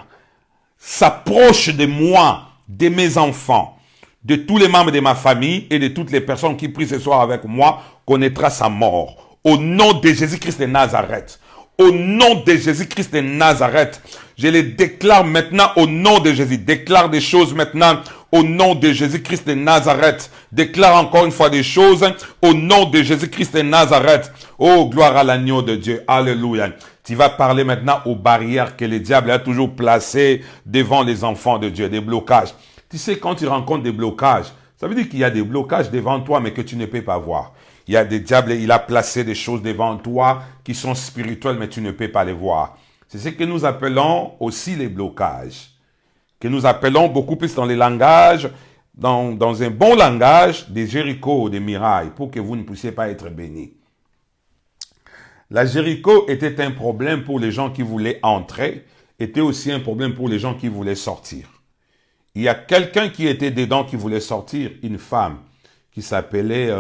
s'approche de moi, de mes enfants, de tous les membres de ma famille et de toutes les personnes qui prient ce soir avec moi, connaîtra sa mort. Au nom de Jésus-Christ de Nazareth. Au nom de Jésus-Christ de Nazareth. Je les déclare maintenant au nom de Jésus. Déclare des choses maintenant au nom de Jésus-Christ de Nazareth. Déclare encore une fois des choses au nom de Jésus-Christ de Nazareth. Oh, gloire à l'agneau de Dieu. Alléluia. Tu vas parler maintenant aux barrières que le diable a toujours placées devant les enfants de Dieu, des blocages. Tu sais, quand tu rencontres des blocages, ça veut dire qu'il y a des blocages devant toi, mais que tu ne peux pas voir. Il y a des diables, il a placé des choses devant toi qui sont spirituelles, mais tu ne peux pas les voir. C'est ce que nous appelons aussi les blocages. Que nous appelons beaucoup plus dans les langages, dans un bon langage, des Jéricho, des mirailles, pour que vous ne puissiez pas être bénis. La Jéricho était un problème pour les gens qui voulaient entrer, était aussi un problème pour les gens qui voulaient sortir. Il y a quelqu'un qui était dedans qui voulait sortir, une femme qui s'appelait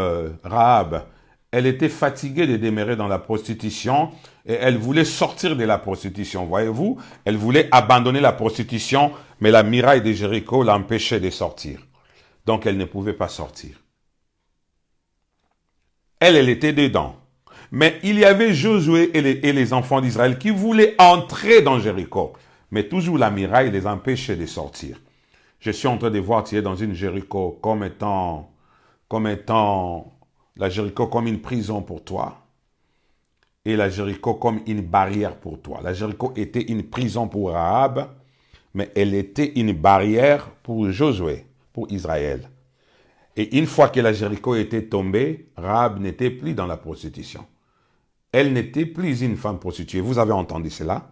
Rahab. Elle était fatiguée de demeurer dans la prostitution et elle voulait sortir de la prostitution. Voyez-vous, elle voulait abandonner la prostitution, mais la muraille de Jéricho l'empêchait de sortir. Donc elle ne pouvait pas sortir. Elle était dedans. Mais il y avait Josué et les enfants d'Israël qui voulaient entrer dans Jéricho. Mais toujours la muraille les empêchait de sortir. Je suis en train de voir, tu es dans une Jéricho comme étant la Jéricho comme une prison pour toi. Et la Jéricho comme une barrière pour toi. La Jéricho était une prison pour Rahab, mais elle était une barrière pour Josué, pour Israël. Et une fois que la Jéricho était tombée, Rahab n'était plus dans la prostitution. Elle n'était plus une femme prostituée. Vous avez entendu cela?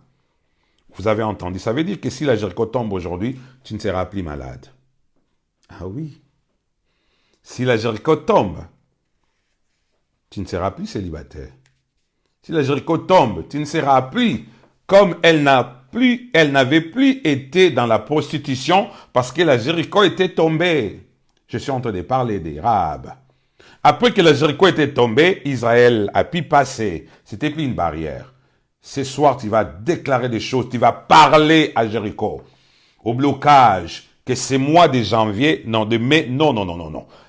Vous avez entendu. Ça veut dire que si la Jéricho tombe aujourd'hui, tu ne seras plus malade. Ah oui. Si la Jéricho tombe, tu ne seras plus célibataire. Si la Jéricho tombe, tu ne seras plus comme elle n'avait plus été dans la prostitution parce que la Jéricho était tombée. Je suis en train de parler des Rahab. Après que la Jéricho était tombée, Israël a pu passer. C'était plus une barrière. Ce soir, tu vas déclarer des choses. Tu vas parler à Jéricho. Au blocage. Que ce mois de janvier, non, de mai, non.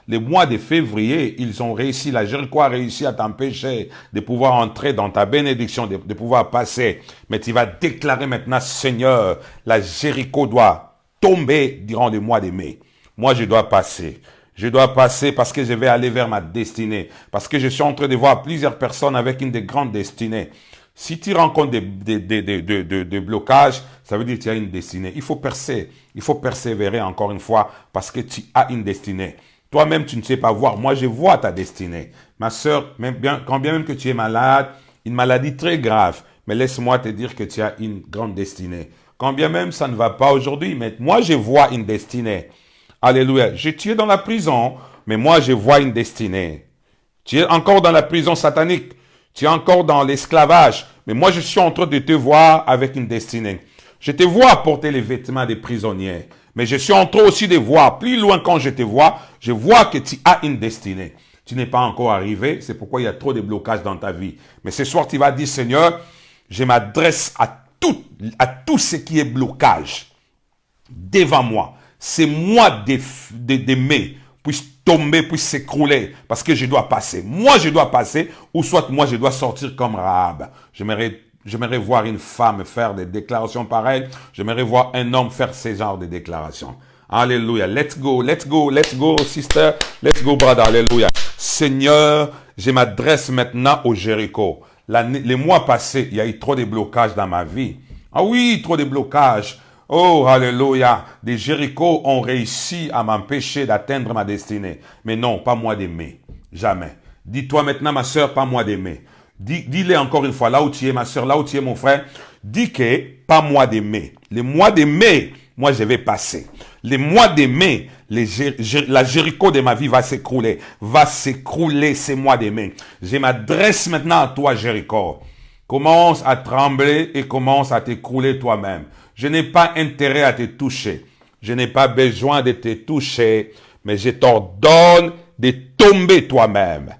Le mois de février, ils ont réussi, la Jéricho a réussi à t'empêcher de pouvoir entrer dans ta bénédiction, de pouvoir passer. Mais tu vas déclarer maintenant, Seigneur, la Jéricho doit tomber durant le mois de mai. Moi, je dois passer. Je dois passer parce que je vais aller vers ma destinée. Parce que je suis en train de voir plusieurs personnes avec une de grandes destinées. Si tu rencontres des blocages, ça veut dire que tu as une destinée. Il faut percer. Il faut persévérer encore une fois parce que tu as une destinée. Toi-même, tu ne sais pas voir. Moi, je vois ta destinée. Ma sœur, quand bien même que tu es malade, une maladie très grave. Mais laisse-moi te dire que tu as une grande destinée. Quand bien même ça ne va pas aujourd'hui, mais moi je vois une destinée. Alléluia. Tu es dans la prison, mais moi je vois une destinée. Tu es encore dans la prison satanique. Tu es encore dans l'esclavage. Mais moi je suis en train de te voir avec une destinée. Je te vois porter les vêtements des prisonniers. Mais je suis en train aussi de voir, plus loin quand je te vois, je vois que tu as une destinée. Tu n'es pas encore arrivé, c'est pourquoi il y a trop de blocages dans ta vie. Mais ce soir, tu vas dire, Seigneur, je m'adresse à tout ce qui est blocage devant moi. C'est moi d'aimer, puisse tomber, puisse s'écrouler, parce que je dois passer. Moi, je dois passer, ou soit moi, je dois sortir comme Rahab. J'aimerais voir une femme faire des déclarations pareilles. J'aimerais voir un homme faire ce genre de déclarations. Alléluia. Let's go, let's go, let's go, sister. Let's go, brother. Alléluia. Seigneur, je m'adresse maintenant au Jéricho. Les mois passés, il y a eu trop de blocages dans ma vie. Ah oui, trop de blocages. Oh, alléluia. Des Jérichos ont réussi à m'empêcher d'atteindre ma destinée. Mais non, pas moi d'aimer. Jamais. Dis-toi maintenant, ma soeur, pas moi d'aimer. Dis-le encore une fois, là où tu es, ma soeur, là où tu es, mon frère. Dis que pas moi d'aimer. Les mois de mai, moi je vais passer. Les mois de mai, la Jéricho de ma vie va s'écrouler. Va s'écrouler ces mois de mai. Je m'adresse maintenant à toi, Jéricho. Commence à trembler et commence à t'écrouler toi-même. Je n'ai pas intérêt à te toucher. Je n'ai pas besoin de te toucher, mais je t'ordonne de tomber toi-même.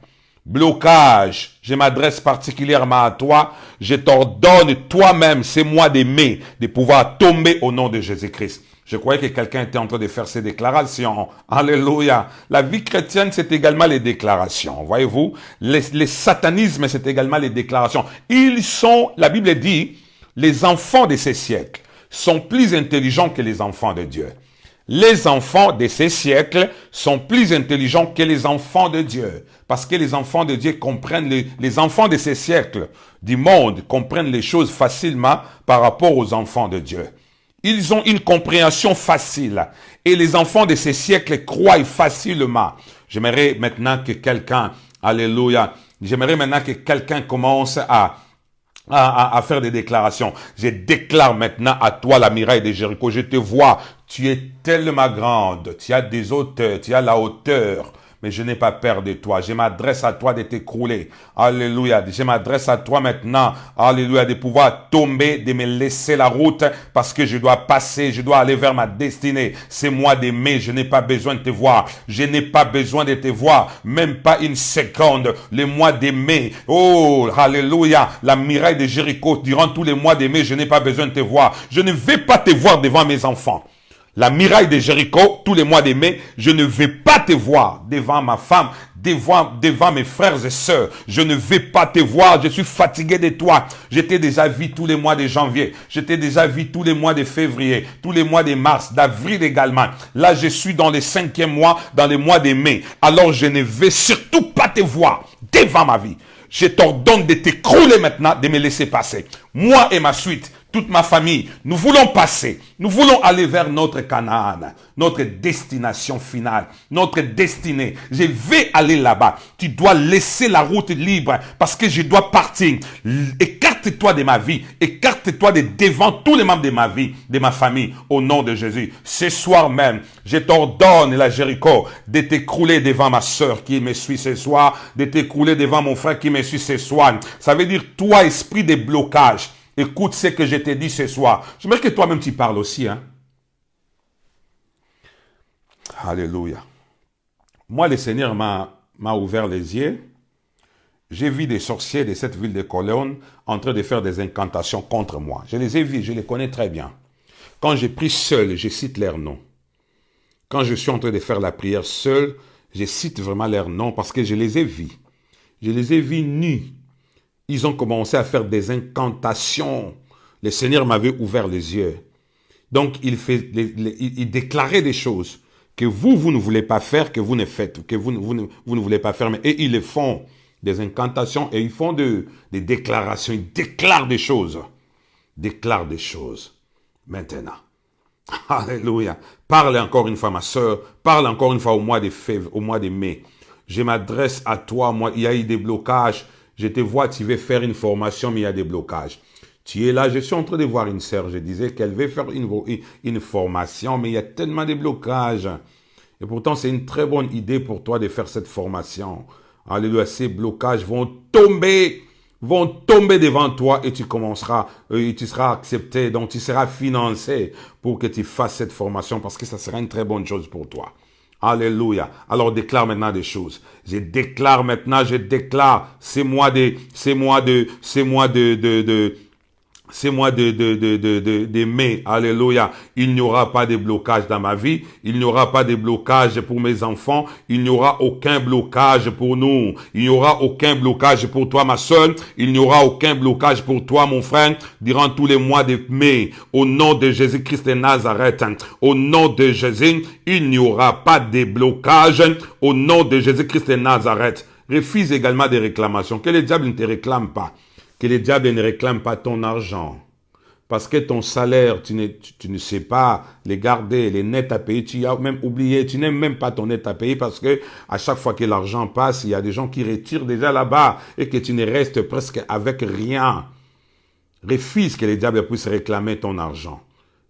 Blocage, je m'adresse particulièrement à toi, je t'ordonne toi-même, c'est moi d'aimer, de pouvoir tomber au nom de Jésus-Christ. Je croyais que quelqu'un était en train de faire ces déclarations. Alléluia. La vie chrétienne, c'est également les déclarations. Voyez-vous, les satanismes, c'est également les déclarations. Ils sont, la Bible dit, les enfants de ces siècles sont plus intelligents que les enfants de Dieu. Les enfants de ces siècles sont plus intelligents que les enfants de Dieu. Parce que les enfants de Dieu comprennent, les enfants de ces siècles du monde comprennent les choses facilement par rapport aux enfants de Dieu. Ils ont une compréhension facile. Et les enfants de ces siècles croient facilement. J'aimerais maintenant que quelqu'un, alléluia, j'aimerais maintenant que quelqu'un commence à faire des déclarations. Je déclare maintenant à toi la muraille de Jéricho. Je te vois, tu es tellement grande, tu as des hauteurs, tu as la hauteur. Mais je n'ai pas peur de toi. Je m'adresse à toi de t'écrouler. Alléluia. Je m'adresse à toi maintenant. Alléluia. De pouvoir tomber, de me laisser la route parce que je dois passer, je dois aller vers ma destinée. C'est moi d'aimer. Je n'ai pas besoin de te voir. Je n'ai pas besoin de te voir. Même pas une seconde. Les mois d'aimer. Oh, alléluia. La muraille de Jéricho. Durant tous les mois d'aimer, je n'ai pas besoin de te voir. Je ne vais pas te voir devant mes enfants. La muraille de Jéricho, tous les mois de mai, je ne vais pas te voir devant ma femme, devant mes frères et sœurs. Je ne vais pas te voir, je suis fatigué de toi. Je t'ai déjà vu tous les mois de janvier, je t'ai déjà vu tous les mois de février, tous les mois de mars, d'avril également. Là, je suis dans le 5e mois, dans les mois de mai. Alors, je ne vais surtout pas te voir devant ma vie. Je t'ordonne de t'écrouler maintenant, de me laisser passer. Moi et ma suite, toute ma famille, nous voulons passer. Nous voulons aller vers notre Canaan, notre destination finale, notre destinée. Je vais aller là-bas. Tu dois laisser la route libre parce que je dois partir. Écarte-toi de ma vie. Écarte-toi de devant tous les membres de ma vie, de ma famille, au nom de Jésus. Ce soir même, je t'ordonne, la Jéricho, de t'écrouler devant ma soeur qui me suit ce soir, de t'écrouler devant mon frère qui me suit ce soir. Ça veut dire, toi, esprit de blocage, écoute ce que je t'ai dit ce soir. J'aimerais que toi-même tu parles aussi. Hein? Alléluia. Moi, le Seigneur m'a ouvert les yeux. J'ai vu des sorciers de cette ville de Cologne en train de faire des incantations contre moi. Je les ai vus, je les connais très bien. Quand j'ai pris seul, je cite leurs noms. Quand je suis en train de faire la prière seul, je cite vraiment leurs noms parce que je les ai vus. Je les ai vus nus. Ils ont commencé à faire des incantations. Le Seigneur m'avait ouvert les yeux. Donc, il déclarait des choses que vous ne voulez pas faire, que vous ne faites, que vous ne voulez pas faire. Et ils le font, des incantations, et ils font des déclarations. Ils déclarent des choses. Déclarent des choses. Maintenant. Alléluia. Parle encore une fois, ma soeur. Parle encore une fois au mois de mai. Je m'adresse à toi, moi. Il y a eu des blocages. Je te vois, tu veux faire une formation, mais il y a des blocages. Tu es là, je suis en train de voir une sœur, je disais qu'elle veut faire une formation, mais il y a tellement de blocages. Et pourtant, c'est une très bonne idée pour toi de faire cette formation. Alléluia, ces blocages vont tomber devant toi et tu commenceras, tu seras accepté, donc tu seras financé pour que tu fasses cette formation parce que ça sera une très bonne chose pour toi. Alléluia. Alors déclare maintenant des choses. Je déclare, c'est moi de mai. Alléluia. Il n'y aura pas de blocage dans ma vie. Il n'y aura pas de blocage pour mes enfants. Il n'y aura aucun blocage pour nous. Il n'y aura aucun blocage pour toi, ma soeur. Il n'y aura aucun blocage pour toi, mon frère, durant tous les mois de mai. Au nom de Jésus-Christ de Nazareth. Au nom de Jésus, il n'y aura pas de blocage. Au nom de Jésus-Christ de Nazareth. Refuse également des réclamations. Que le diable ne te réclame pas. Que le diable ne réclame pas ton argent. Parce que ton salaire, tu ne sais pas les garder, les nets à payer, tu as même oublié, tu n'aimes même pas ton net à payer parce que à chaque fois que l'argent passe, il y a des gens qui retirent déjà là-bas et que tu ne restes presque avec rien. Refuse que le diable puisse réclamer ton argent.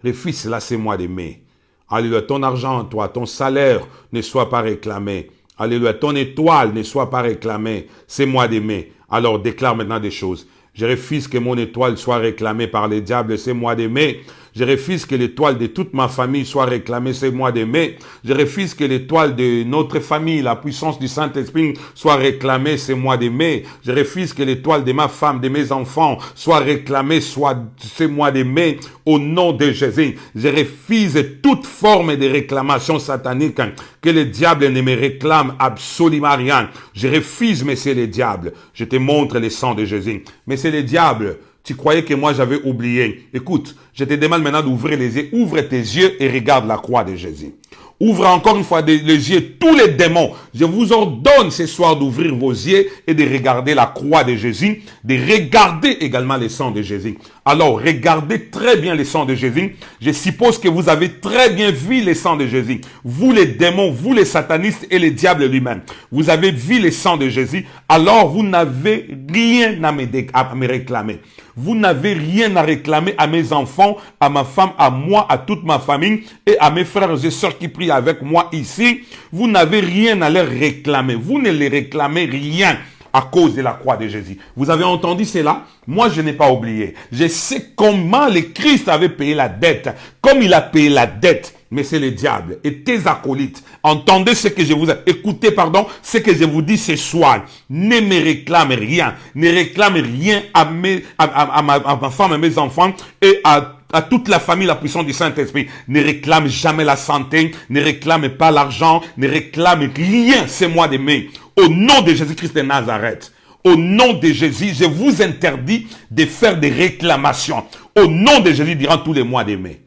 Refuse cela, c'est moi de mai. Alléluia, ton argent, toi, ton salaire ne soit pas réclamé. Alléluia, ton étoile ne soit pas réclamée. C'est moi de mai. Alors déclare maintenant des choses. Je refuse que mon étoile soit réclamée par les diables, c'est moi de mai. Je refuse que l'étoile de toute ma famille soit réclamée, c'est moi de mai. Je refuse que l'étoile de notre famille, la puissance du Saint-Esprit, soit réclamée, c'est moi de mai. Je refuse que l'étoile de ma femme, de mes enfants, soit réclamée, c'est moi de mai. Au nom de Jésus, je refuse toute forme de réclamation satanique, que le diable ne me réclame absolument rien. Je refuse, mais c'est le diable. Je te montre le sang de Jésus. Mais c'est le diable. Tu croyais que moi j'avais oublié. Écoute, je te demande maintenant d'ouvrir les yeux. Ouvre tes yeux et regarde la croix de Jésus. Ouvre encore une fois les yeux, tous les démons. Je vous ordonne ce soir d'ouvrir vos yeux et de regarder la croix de Jésus, de regarder également le sang de Jésus. Alors, regardez très bien le sang de Jésus. Je suppose que vous avez très bien vu le sang de Jésus. Vous les démons, vous les satanistes et le diable lui-même. Vous avez vu le sang de Jésus. Alors, vous n'avez rien à me réclamer. Vous n'avez rien à réclamer à mes enfants, à ma femme, à moi, à toute ma famille et à mes frères et sœurs qui prient avec moi ici. Vous n'avez rien à leur réclamer. Vous ne les réclamez rien à cause de la croix de Jésus. Vous avez entendu cela? Moi, je n'ai pas oublié. Je sais comment le Christ avait payé la dette. Comme il a payé la dette. Mais c'est le diable et tes acolytes. Entendez ce que je vous... Écoutez, pardon, ce que je vous dis ce soir. Ne me réclame rien. Ne réclame rien à ma femme, à mes enfants et à toute la famille, la puissance du Saint-Esprit. Ne réclame jamais la santé. Ne réclame pas l'argent. Ne réclame rien. C'est moi de mai. Au nom de Jésus-Christ de Nazareth. Au nom de Jésus, je vous interdis de faire des réclamations. Au nom de Jésus, durant tous les mois de mai.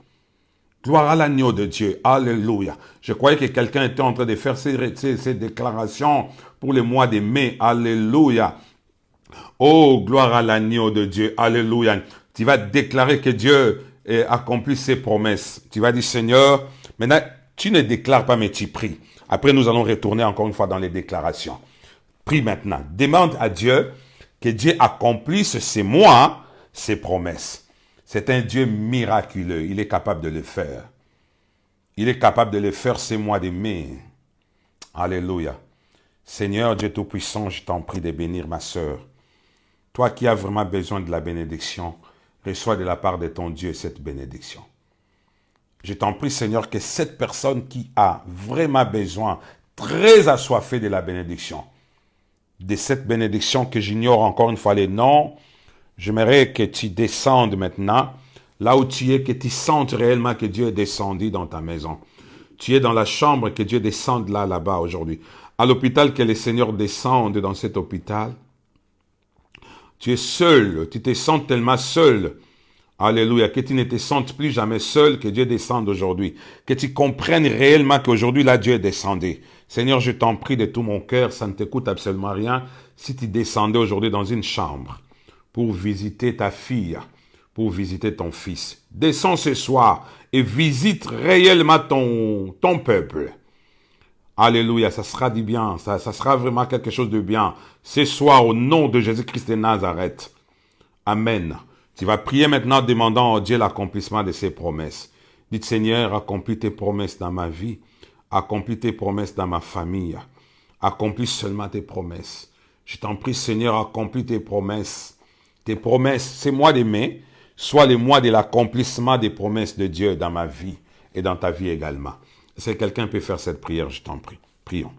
Gloire à l'agneau de Dieu. Alléluia. Je croyais que quelqu'un était en train de faire ces déclarations pour le mois de mai. Alléluia. Oh, gloire à l'agneau de Dieu. Alléluia. Tu vas déclarer que Dieu accomplit ses promesses. Tu vas dire, Seigneur, maintenant, tu ne déclares pas, mais tu pries. Après, nous allons retourner encore une fois dans les déclarations. Prie maintenant. Demande à Dieu que Dieu accomplisse ces mois, ses promesses. C'est un Dieu miraculeux. Il est capable de le faire. Il est capable de le faire ces mois de mai. Alléluia. Seigneur Dieu Tout-Puissant, je t'en prie de bénir ma sœur. Toi qui as vraiment besoin de la bénédiction, reçois de la part de ton Dieu cette bénédiction. Je t'en prie, Seigneur, que cette personne qui a vraiment besoin, très assoiffée de la bénédiction, de cette bénédiction que j'ignore encore une fois les noms, j'aimerais que tu descendes maintenant, là où tu es, que tu sentes réellement que Dieu est descendu dans ta maison. Tu es dans la chambre, que Dieu descende là-bas aujourd'hui. À l'hôpital, que le Seigneur descende dans cet hôpital. Tu es seul, tu te sens tellement seul. Alléluia, que tu ne te sentes plus jamais seul, que Dieu descende aujourd'hui. Que tu comprennes réellement qu'aujourd'hui, là, Dieu est descendu. Seigneur, je t'en prie de tout mon cœur, ça ne te coûte absolument rien si tu descendais aujourd'hui dans une chambre pour visiter ta fille, pour visiter ton fils. Descends ce soir et visite réellement ton peuple. Alléluia, ça sera du bien, ça sera vraiment quelque chose de bien. Ce soir, au nom de Jésus-Christ de Nazareth. Amen. Tu vas prier maintenant demandant à Dieu l'accomplissement de ses promesses. Dites Seigneur, accomplis tes promesses dans ma vie. Accomplis tes promesses dans ma famille. Accomplis seulement tes promesses. Je t'en prie Seigneur, accomplis tes promesses. Tes promesses, c'est mois de mai, soit les mois de l'accomplissement des promesses de Dieu dans ma vie et dans ta vie également. Si quelqu'un peut faire cette prière, je t'en prie. Prions.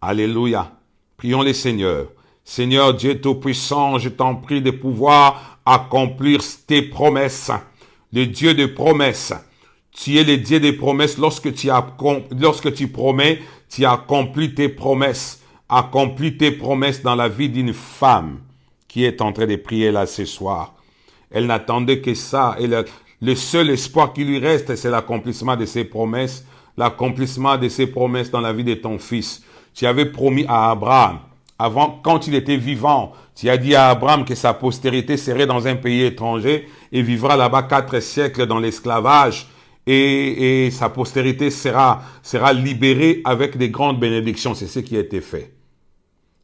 Alléluia. Prions les Seigneurs. Seigneur Dieu Tout-Puissant, je t'en prie de pouvoir accomplir tes promesses. Le Dieu de promesses. Tu es le Dieu des promesses. Lorsque tu promets, tu accomplis tes promesses. Accomplis tes promesses dans la vie d'une femme qui est en train de prier là ce soir. Elle n'attendait que ça. Et le seul espoir qui lui reste, c'est l'accomplissement de ses promesses. L'accomplissement de ses promesses dans la vie de ton fils. Tu avais promis à Abraham, avant, quand il était vivant, tu as dit à Abraham que sa postérité serait dans un pays étranger et vivra là-bas 4 siècles dans l'esclavage. Et sa postérité sera libérée avec des grandes bénédictions. C'est ce qui a été fait.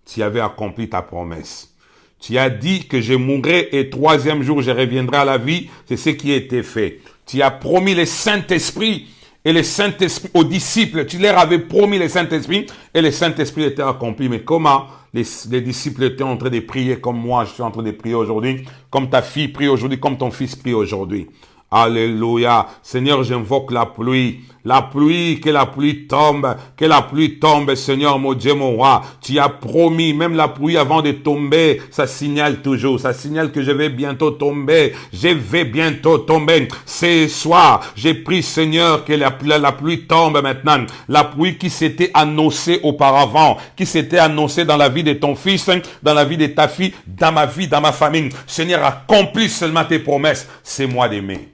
Tu avais accompli ta promesse. Tu as dit que je mourrai et 3e jour je reviendrai à la vie. C'est ce qui a été fait. Tu as promis le Saint-Esprit et le Saint-Esprit aux disciples. Tu leur avais promis le Saint-Esprit et le Saint-Esprit était accompli. Mais comment les disciples étaient en train de prier comme moi, je suis en train de prier aujourd'hui, comme ta fille prie aujourd'hui, comme ton fils prie aujourd'hui. Alléluia. Seigneur, j'invoque la pluie. La pluie, que la pluie tombe, Seigneur, mon Dieu, mon roi. Tu as promis, même la pluie avant de tomber, ça signale toujours, ça signale que je vais bientôt tomber. Je vais bientôt tomber. Ce soir, j'ai prié, Seigneur, que la pluie tombe maintenant. La pluie qui s'était annoncée auparavant, qui s'était annoncée dans la vie de ton fils, dans la vie de ta fille, dans ma vie, dans ma famille. Seigneur, accomplis seulement tes promesses. C'est moi d'aimer.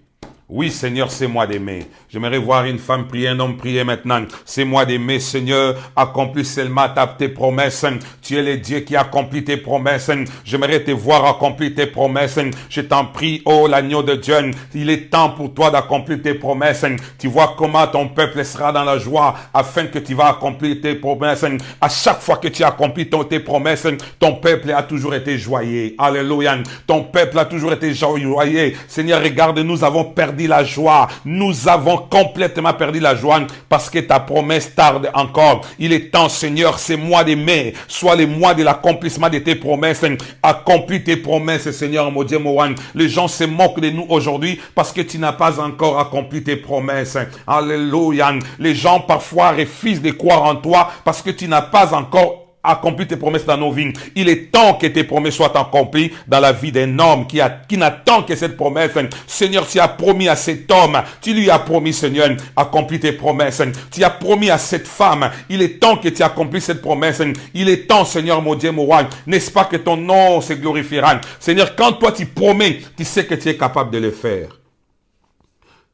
Oui, Seigneur, c'est moi d'aimer. J'aimerais voir une femme prier, un homme prier maintenant. C'est moi d'aimer, Seigneur. Accomplis seulement tes promesses. Tu es le Dieu qui accomplit tes promesses. J'aimerais te voir accomplir tes promesses. Je t'en prie, oh l'agneau de Dieu. Il est temps pour toi d'accomplir tes promesses. Tu vois comment ton peuple sera dans la joie afin que tu vas accomplir tes promesses. À chaque fois que tu accomplis tes promesses, ton peuple a toujours été joyeux. Alléluia. Ton peuple a toujours été joyeux. Seigneur, regarde, nous avons perdu la joie. Nous avons complètement perdu la joie parce que ta promesse tarde encore. Il est temps, Seigneur, ces mois de mai, soit les mois de l'accomplissement de tes promesses. Accomplis tes promesses, Seigneur, mon Dieu, mon roi. Les gens se moquent de nous aujourd'hui parce que tu n'as pas encore accompli tes promesses. Alléluia. Les gens parfois refusent de croire en toi parce que tu n'as pas encore accomplis tes promesses dans nos vies. Il est temps que tes promesses soient accomplies dans la vie d'un homme qui n'attend que cette promesse. Seigneur, tu as promis à cet homme, tu lui as promis, Seigneur, accomplis tes promesses. Tu as promis à cette femme, il est temps que tu accomplisses cette promesse. Il est temps, Seigneur, mon Dieu, mon roi, n'est-ce pas que ton nom se glorifiera. Seigneur, quand toi tu promets, tu sais que tu es capable de le faire.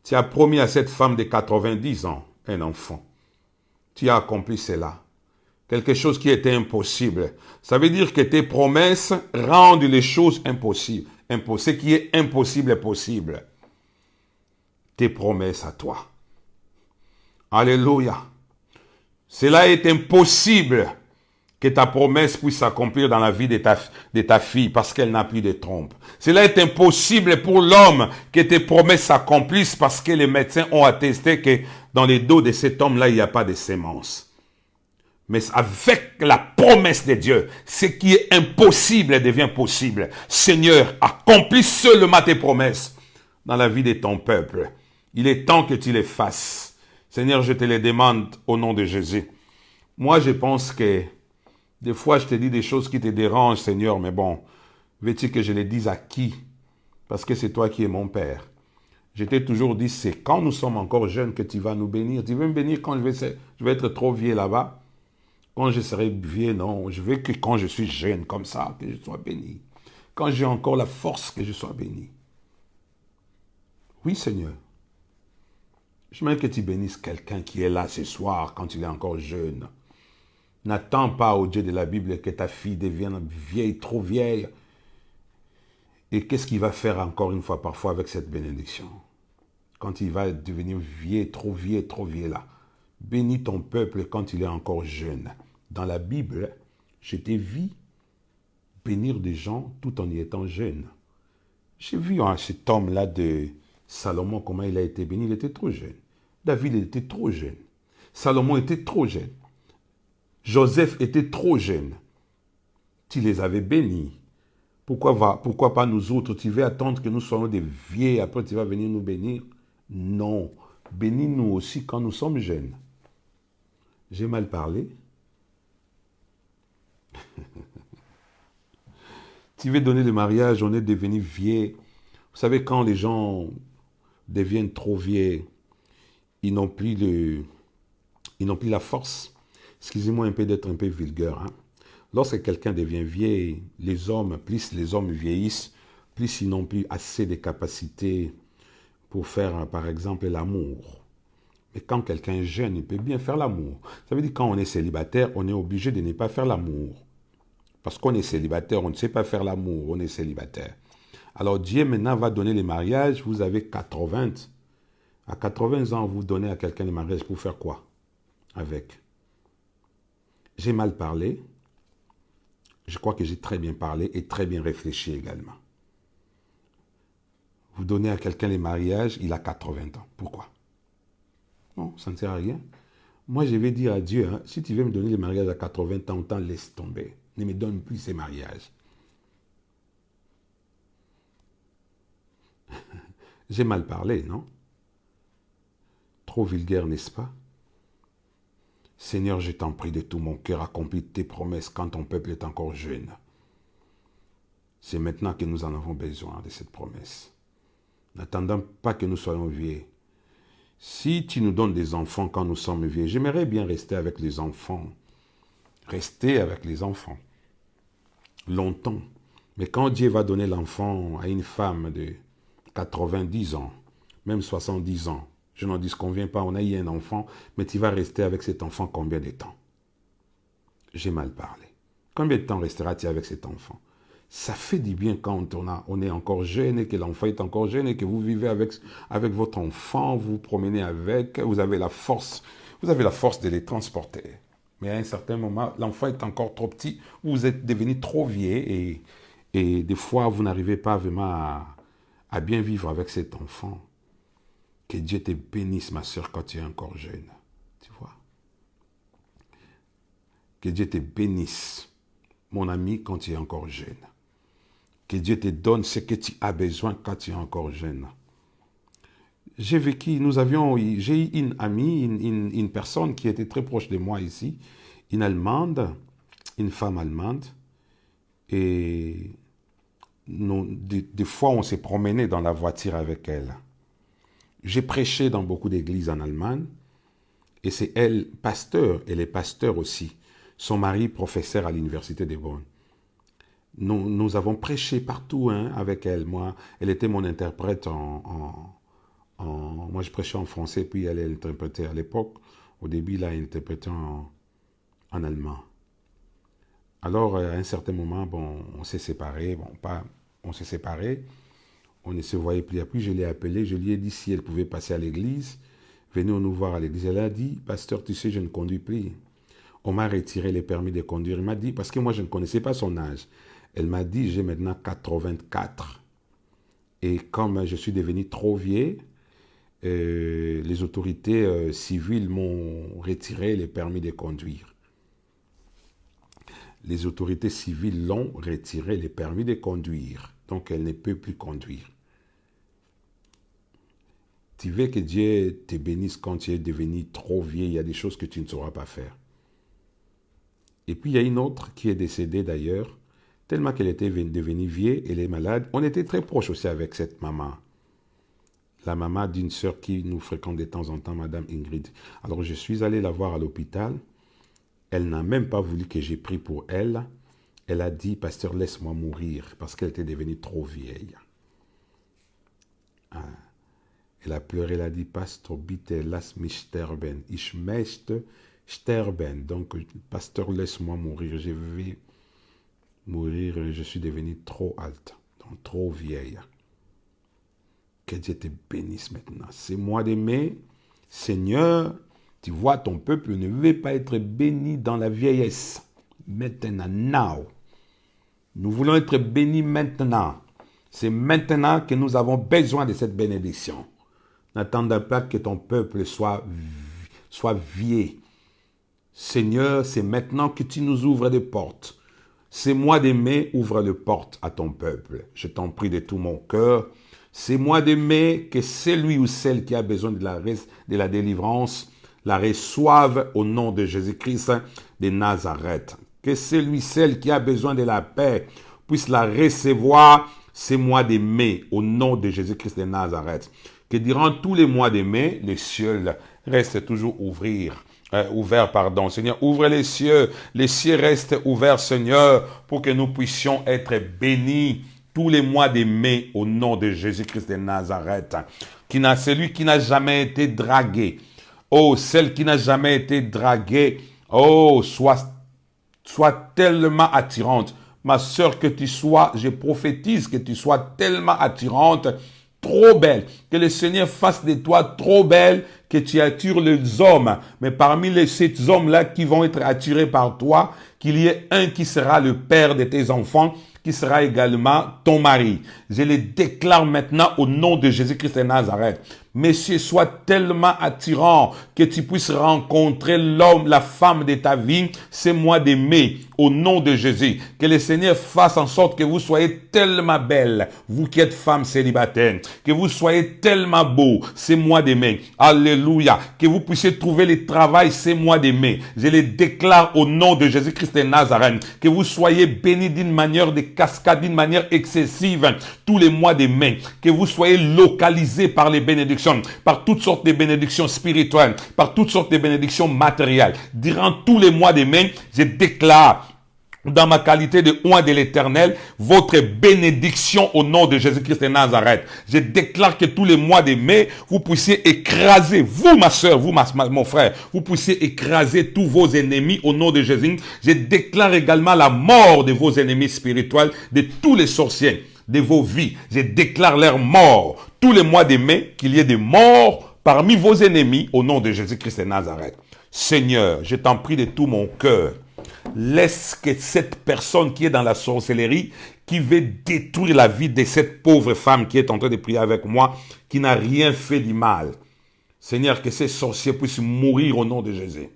Tu as promis à cette femme de 90 ans un enfant. Tu as accompli cela. Quelque chose qui était impossible. Ça veut dire que tes promesses rendent les choses impossibles. Ce qui est impossible est possible. Tes promesses à toi. Alléluia. Cela est impossible que ta promesse puisse s'accomplir dans la vie de ta fille parce qu'elle n'a plus de trompe. Cela est impossible pour l'homme que tes promesses s'accomplissent parce que les médecins ont attesté que dans les dos de cet homme-là, il n'y a pas de sémence. Mais avec la promesse de Dieu, ce qui est impossible devient possible. Seigneur, accomplis seulement tes promesses dans la vie de ton peuple. Il est temps que tu les fasses. Seigneur, je te les demande au nom de Jésus. Moi, je pense que des fois, je te dis des choses qui te dérangent, Seigneur, mais bon, veux-tu que je les dise à qui? Parce que c'est toi qui es mon Père. Je t'ai toujours dit, c'est quand nous sommes encore jeunes que tu vas nous bénir. Tu veux me bénir quand je vais être trop vieux là-bas? Quand je serai vieux, non. Je veux que quand je suis jeune comme ça, que je sois béni. Quand j'ai encore la force, que je sois béni. Oui, Seigneur. Je veux que tu bénisses quelqu'un qui est là ce soir quand il est encore jeune. N'attends pas au Dieu de la Bible que ta fille devienne vieille, trop vieille. Et qu'est-ce qu'il va faire encore une fois parfois avec cette bénédiction? Quand il va devenir vieux, trop vieux là. bénis ton peuple quand il est encore jeune. Dans la Bible, je t'ai vu bénir des gens tout en y étant jeune. J'ai vu cet homme-là de Salomon, comment il a été béni. Il était trop jeune. David était trop jeune. Salomon était trop jeune. Joseph était trop jeune. Tu les avais bénis. Pourquoi pas nous autres? Tu veux attendre que nous soyons des vieilles, après tu vas venir nous bénir? Non. Bénis-nous aussi quand nous sommes jeunes. J'ai mal parlé. Tu veux donner le mariage, on est devenu vieux. Vous savez, quand les gens deviennent trop vieux, ils n'ont plus la force. Excusez-moi un peu d'être un peu vulgaire. Lorsque quelqu'un devient vieux, plus les hommes vieillissent, plus ils n'ont plus assez de capacités pour faire, par exemple, l'amour. Mais quand quelqu'un est jeune, il peut bien faire l'amour. Ça veut dire que quand on est célibataire, on est obligé de ne pas faire l'amour. Parce qu'on est célibataire, on ne sait pas faire l'amour, on est célibataire. Alors Dieu maintenant va donner les mariages, vous avez 80. À 80 ans, vous donnez à quelqu'un le mariage pour faire quoi avec? J'ai mal parlé. Je crois que j'ai très bien parlé et très bien réfléchi également. Vous donnez à quelqu'un les mariages, il a 80 ans. Pourquoi? Non, ça ne sert à rien. Moi, je vais dire à Dieu, si tu veux me donner les mariages à 80 ans, autant laisse tomber. Ne me donne plus ces mariages. J'ai mal parlé, non? Trop vulgaire, n'est-ce pas? Seigneur, je t'en prie de tout mon cœur, accomplis tes promesses quand ton peuple est encore jeune. C'est maintenant que nous en avons besoin de cette promesse. N'attendons pas que nous soyons vieux. Si tu nous donnes des enfants quand nous sommes vieux, j'aimerais bien rester avec les enfants. Rester avec les enfants. Longtemps. Mais quand Dieu va donner l'enfant à une femme de 90 ans, même 70 ans, je n'en disconviens pas, on a eu un enfant, mais tu vas rester avec cet enfant combien de temps? J'ai mal parlé. Combien de temps resteras-tu avec cet enfant? Ça fait du bien quand on est encore jeune et que l'enfant est encore jeune et que vous vivez avec votre enfant, vous vous promenez avec, vous avez la force de les transporter. Mais à un certain moment, l'enfant est encore trop petit, vous êtes devenu trop vieux et des fois, vous n'arrivez pas vraiment à bien vivre avec cet enfant. Que Dieu te bénisse, ma soeur, quand tu es encore jeune. Tu vois? Que Dieu te bénisse, mon ami, quand tu es encore jeune. Que Dieu te donne ce que tu as besoin quand tu es encore jeune. J'ai eu une amie, une personne qui était très proche de moi ici, une Allemande, une femme allemande, et des fois on s'est promené dans la voiture avec elle. J'ai prêché dans beaucoup d'églises en Allemagne, et c'est elle, pasteur, elle est pasteur aussi. Son mari, professeur à l'université de Bonn. Nous avons prêché partout avec elle. Moi, elle était mon interprète moi, je prêchais en français, puis elle interprétait à l'époque. Au début, là, elle interprétait en allemand. Alors, à un certain moment, on s'est séparés. On s'est séparés. On ne se voyait plus. Puis, je l'ai appelée. Je lui ai dit si elle pouvait passer à l'église. Venez nous voir à l'église. Elle a dit, pasteur, tu sais, je ne conduis plus. On m'a retiré les permis de conduire. Il m'a dit, parce que moi, je ne connaissais pas son âge. Elle m'a dit, j'ai maintenant 84. Et comme je suis devenu trop vieux, les autorités civiles m'ont retiré les permis de conduire. Les autorités civiles l'ont retiré les permis de conduire. Donc, elle ne peut plus conduire. Tu veux que Dieu te bénisse quand tu es devenu trop vieux, il y a des choses que tu ne sauras pas faire. Et puis, il y a une autre qui est décédée d'ailleurs, tellement qu'elle était devenue vieille, elle est malade. On était très proches aussi avec cette maman. La maman d'une sœur qui nous fréquente de temps en temps, Madame Ingrid. Alors, je suis allé la voir à l'hôpital. Elle n'a même pas voulu que j'ai prie pour elle. Elle a dit, pasteur, laisse-moi mourir, parce qu'elle était devenue trop vieille. Elle a pleuré, elle a dit, pasteur, bitte lass mich sterben. Ich möchte sterben. Donc, pasteur, laisse-moi mourir. Je vais mourir, je suis devenue trop alte, donc trop vieille. Que Dieu te bénisse maintenant. C'est mois de mai. Seigneur, Tu vois, ton peuple ne veut pas être béni dans la vieillesse. Maintenant, now. Nous voulons être bénis maintenant. C'est maintenant que nous avons besoin de cette bénédiction. N'attendez pas que ton peuple soit vieux. Seigneur, c'est maintenant que tu nous ouvres des portes. C'est moi de mai, ouvre les portes à ton peuple. Je t'en prie de tout mon cœur. C'est moi de mai que celui ou celle qui a besoin de la délivrance la reçoive au nom de Jésus-Christ de Nazareth. Que celui, celle qui a besoin de la paix puisse la recevoir. C'est moi de mai au nom de Jésus-Christ de Nazareth. Que durant tous les mois de mai, les cieux restent toujours ouverts. Seigneur, ouvre les cieux restent ouverts, Seigneur, pour que nous puissions être bénis tous les mois de mai au nom de Jésus-Christ de Nazareth. Celui qui n'a jamais été dragué, oh, celle qui n'a jamais été draguée, oh, soit tellement attirante. Ma sœur, que tu sois, je prophétise que tu sois tellement attirante, trop belle, que le Seigneur fasse de toi trop belle, que tu attires les hommes. Mais parmi ces hommes-là qui vont être attirés par toi, qu'il y ait un qui sera le père de tes enfants, qui sera également ton mari. Je le déclare maintenant au nom de Jésus-Christ de Nazareth. Messieurs, sois tellement attirant que tu puisses rencontrer l'homme, la femme de ta vie, ce mois de mai, au nom de Jésus. Que le Seigneur fasse en sorte que vous soyez tellement belle, vous qui êtes femme célibataire, que vous soyez tellement beau ce mois de mai. Alléluia. Que vous puissiez trouver le travail ce mois de mai. Je le déclare au nom de Jésus-Christ de Nazareth. Que vous soyez bénis d'une manière de cascade, d'une manière excessive tous les mois de mai. Que vous soyez localisés par les bénédictions, par toutes sortes de bénédictions spirituelles, par toutes sortes de bénédictions matérielles. Durant tous les mois de mai, je déclare dans ma qualité de oint de l'Éternel, votre bénédiction au nom de Jésus-Christ de Nazareth. Je déclare que tous les mois de mai, vous puissiez écraser, vous ma soeur, vous mon frère, vous puissiez écraser tous vos ennemis au nom de Jésus. Je déclare également la mort de vos ennemis spirituels, de tous les sorciers de vos vies. Je déclare leur mort. Tous les mois de mai, qu'il y ait des morts parmi vos ennemis au nom de Jésus-Christ de Nazareth. Seigneur, je t'en prie de tout mon cœur. Laisse que cette personne qui est dans la sorcellerie, qui veut détruire la vie de cette pauvre femme qui est en train de prier avec moi, qui n'a rien fait du mal. Seigneur, que ces sorciers puissent mourir au nom de Jésus.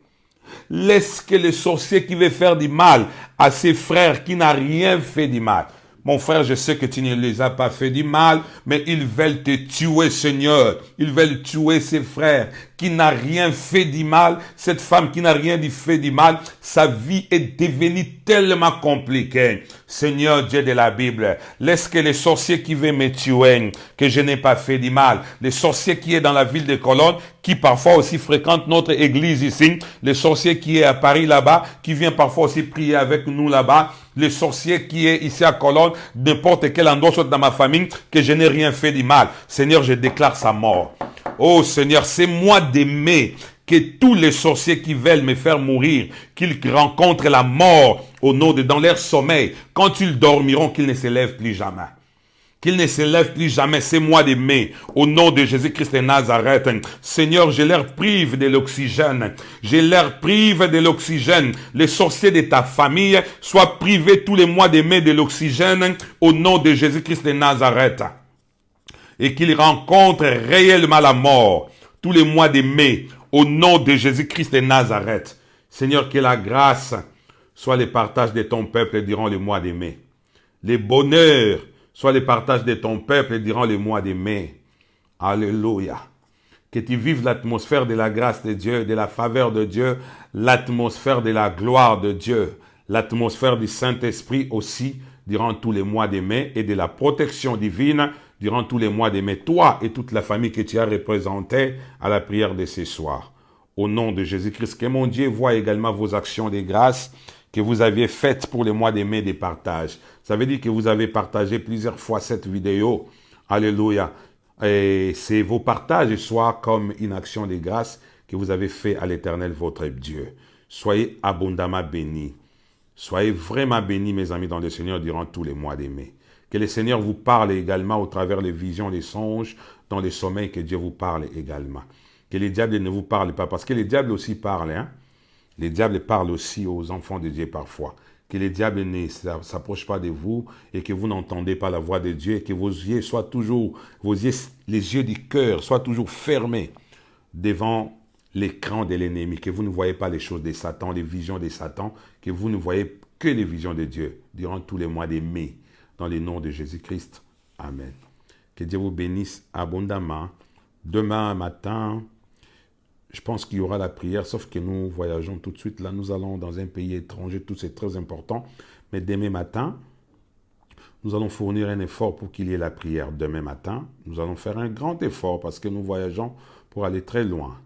Laisse que le sorcier qui veut faire du mal à ses frères qui n'a rien fait du mal. Mon frère, je sais que tu ne les as pas fait du mal, mais ils veulent te tuer, Seigneur. Ils veulent tuer ses frères qui n'a rien fait du mal. Cette femme qui n'a rien fait du mal, sa vie est devenue tellement compliquée. Seigneur Dieu de la Bible, laisse que les sorciers qui veulent me tuer, que je n'ai pas fait du mal, les sorciers qui est dans la ville de Cologne, qui parfois aussi fréquentent notre église ici, les sorciers qui est à Paris là-bas, qui vient parfois aussi prier avec nous là-bas, les sorciers qui est ici à Cologne, n'importe quel endroit soit dans ma famille, que je n'ai rien fait du mal. Seigneur, je déclare sa mort. Oh Seigneur, c'est moi d'aimer que tous les sorciers qui veulent me faire mourir, qu'ils rencontrent la mort au nom de dans leur sommeil, quand ils dormiront, qu'ils ne se lèvent plus jamais. Qu'ils ne se lèvent plus jamais, c'est moi d'aimer, au nom de Jésus-Christ de Nazareth. Seigneur, je leur prive de l'oxygène. Je leur prive de l'oxygène. Les sorciers de ta famille soient privés tous les mois de mai de l'oxygène, au nom de Jésus-Christ de Nazareth. Et qu'ils rencontrent réellement la mort tous les mois de mai, au nom de Jésus-Christ de Nazareth. Seigneur, que la grâce soit le partage de ton peuple durant le mois de mai. Le bonheur soit le partage de ton peuple durant le mois de mai. Alléluia. Que tu vives l'atmosphère de la grâce de Dieu, de la faveur de Dieu, l'atmosphère de la gloire de Dieu, l'atmosphère du Saint-Esprit aussi durant tous les mois de mai et de la protection divine durant tous les mois de mai. Toi et toute la famille que tu as représentée à la prière de ce soir. Au nom de Jésus-Christ, que mon Dieu voit également vos actions de grâce que vous aviez faites pour le mois de mai de partage. Ça veut dire que vous avez partagé plusieurs fois cette vidéo. Alléluia. Et c'est vos partages soient comme une action de grâce que vous avez fait à l'Éternel votre Dieu. Soyez abondamment bénis. Soyez vraiment bénis, mes amis, dans le Seigneur durant tous les mois de mai. Que le Seigneur vous parle également au travers des visions, les songes, dans les sommeils, que Dieu vous parle également. Que les diables ne vous parlent pas, parce que les diables aussi parlent, hein. Les diables parlent aussi aux enfants de Dieu parfois. Que les diables ne s'approchent pas de vous et que vous n'entendez pas la voix de Dieu et que vos yeux soient toujours, les yeux du cœur soient toujours fermés devant l'écran de l'ennemi, que vous ne voyez pas les choses de Satan, les visions de Satan, que vous ne voyez que les visions de Dieu durant tous les mois de mai, dans le nom de Jésus-Christ. Amen. Que Dieu vous bénisse abondamment. Demain matin, je pense qu'il y aura la prière, sauf que nous voyageons tout de suite. Là, nous allons dans un pays étranger, tout c'est très important. Mais demain matin, nous allons fournir un effort pour qu'il y ait la prière demain matin. Nous allons faire un grand effort parce que nous voyageons pour aller très loin.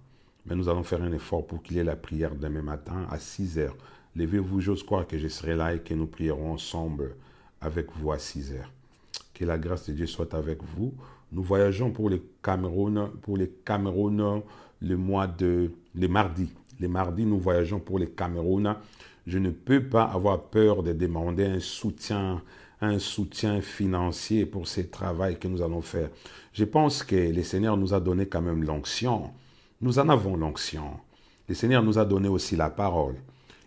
Mais nous allons faire un effort pour qu'il y ait la prière demain matin à 6 heures. Levez-vous, j'ose croire que je serai là et que nous prierons ensemble avec vous à 6 heures. Que la grâce de Dieu soit avec vous. Nous voyageons pour le Cameroun, les mardis. Les mardis, nous voyageons pour le Cameroun. Je ne peux pas avoir peur de demander un soutien financier pour ce travail que nous allons faire. Je pense que le Seigneur nous a donné quand même l'onction. Nous en avons l'onction. Le Seigneur nous a donné aussi la parole.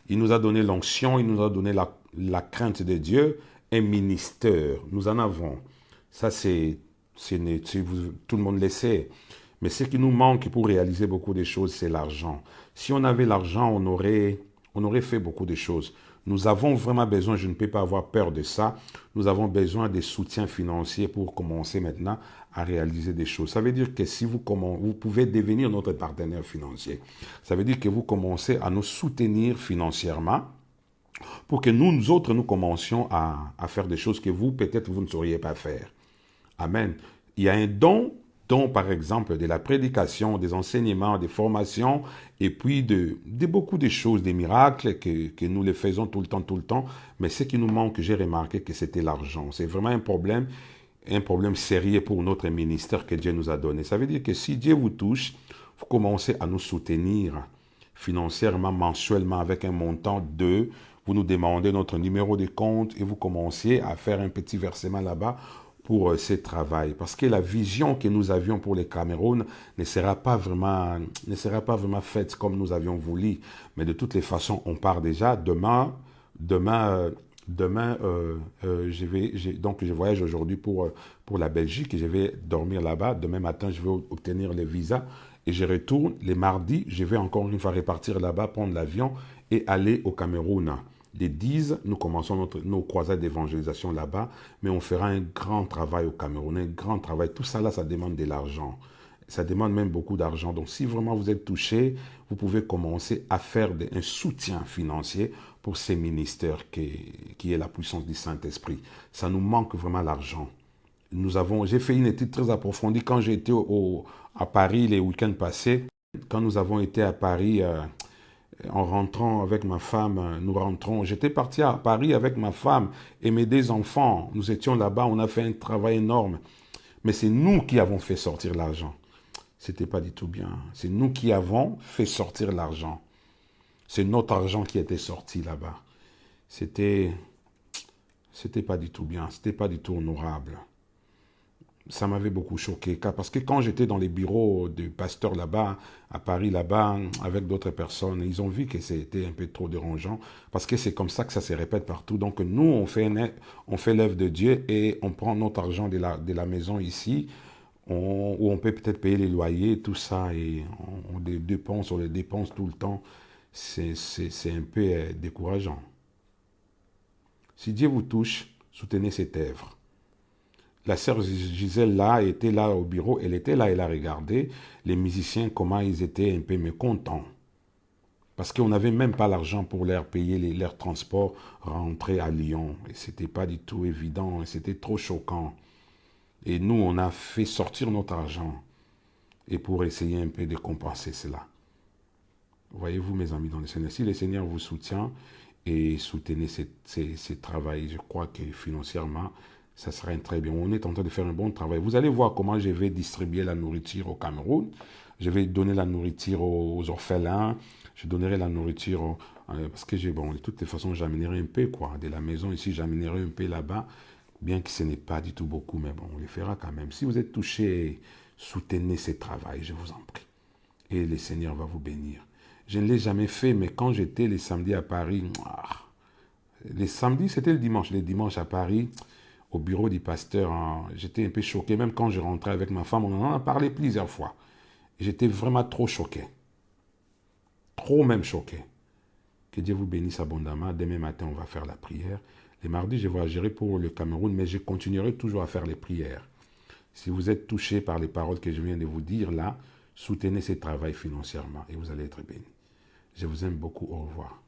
Il nous a donné l'onction, il nous a donné la crainte de Dieu, un ministère. Nous en avons. Ça, tout le monde le sait. Mais ce qui nous manque pour réaliser beaucoup de choses, c'est l'argent. Si on avait l'argent, on aurait fait beaucoup de choses. Nous avons vraiment besoin, je ne peux pas avoir peur de ça, nous avons besoin de soutien financier pour commencer maintenant à réaliser des choses. Ça veut dire que si vous pouvez devenir notre partenaire financier, ça veut dire que vous commencez à nous soutenir financièrement pour que nous autres, nous commencions à faire des choses que vous, peut-être, vous ne sauriez pas faire. Amen. Il y a un don, par exemple, de la prédication, des enseignements, des formations, et puis de beaucoup de choses, des miracles, que nous les faisons tout le temps. Mais ce qui nous manque, j'ai remarqué que c'était l'argent. C'est vraiment un problème sérieux pour notre ministère que Dieu nous a donné. Ça veut dire que si Dieu vous touche, vous commencez à nous soutenir financièrement, mensuellement, avec un montant vous nous demandez notre numéro de compte et vous commencez à faire un petit versement là-bas pour ce travail. Parce que la vision que nous avions pour le Cameroun ne sera pas vraiment faite comme nous avions voulu. Mais de toutes les façons, on part déjà. Demain, je voyage aujourd'hui pour la Belgique et je vais dormir là-bas. Demain matin, je vais obtenir le visa et je retourne. Les mardis, je vais encore une fois repartir là-bas, prendre l'avion et aller au Cameroun. Les 10, nous commençons nos croisades d'évangélisation là-bas, mais on fera un grand travail au Cameroun, un grand travail. Tout ça là, ça demande de l'argent. Ça demande même beaucoup d'argent. Donc, si vraiment vous êtes touché, vous pouvez commencer à faire un soutien financier pour ces ministères qui est la puissance du Saint-Esprit. Ça nous manque vraiment l'argent. J'ai fait une étude très approfondie quand j'ai été à Paris les week-ends passés. Quand nous avons été à Paris, en rentrant avec ma femme, j'étais parti à Paris avec ma femme et mes 2 enfants. Nous étions là-bas, on a fait un travail énorme. Mais c'est nous qui avons fait sortir l'argent. C'était pas du tout bien. C'est nous qui avons fait sortir l'argent. C'est notre argent qui était sorti là-bas. C'était pas du tout bien. C'était pas du tout honorable. Ça m'avait beaucoup choqué, parce que quand j'étais dans les bureaux du pasteur là-bas, à Paris là-bas, avec d'autres personnes, ils ont vu que c'était un peu trop dérangeant, parce que c'est comme ça que ça se répète partout. Donc nous, on fait l'œuvre de Dieu et on prend notre argent de la maison ici, où on peut peut-être payer les loyers, tout ça, et on les dépense tout le temps. C'est un peu décourageant. Si Dieu vous touche, soutenez cette œuvre. La sœur Gisèle là, était là au bureau, elle était là, elle a regardé les musiciens, comment ils étaient un peu mécontents. Parce qu'on n'avait même pas l'argent pour leur payer leur transport, rentrer à Lyon. Et ce n'était pas du tout évident, c'était trop choquant. Et nous, on a fait sortir notre argent et pour essayer un peu de compenser cela. Voyez-vous, mes amis dans le Seigneur, si le Seigneur vous soutient et soutenez ce travail, je crois que financièrement, ça serait très bien. On est en train de faire un bon travail. Vous allez voir comment je vais distribuer la nourriture au Cameroun. Je vais donner la nourriture aux orphelins. Je donnerai la nourriture parce que de toutes les façons, j'amènerai un peu de la maison ici, j'amènerai un peu là-bas, bien que ce n'est pas du tout beaucoup, mais bon, on le fera quand même. Si vous êtes touché, soutenez ce travail, je vous en prie. et le Seigneur va vous bénir. Je ne l'ai jamais fait, mais quand j'étais les samedis à Paris, les samedis, c'était le dimanche. Les dimanches à Paris, au bureau du pasteur, j'étais un peu choqué. Même quand je rentrais avec ma femme, on en a parlé plusieurs fois. J'étais vraiment trop choqué. Trop même choqué. Que Dieu vous bénisse abondamment. Demain matin, on va faire la prière. Les mardis, je voyagerai pour le Cameroun, mais je continuerai toujours à faire les prières. Si vous êtes touché par les paroles que je viens de vous dire là, soutenez ce travail financièrement et vous allez être bénis. Je vous aime beaucoup. Au revoir.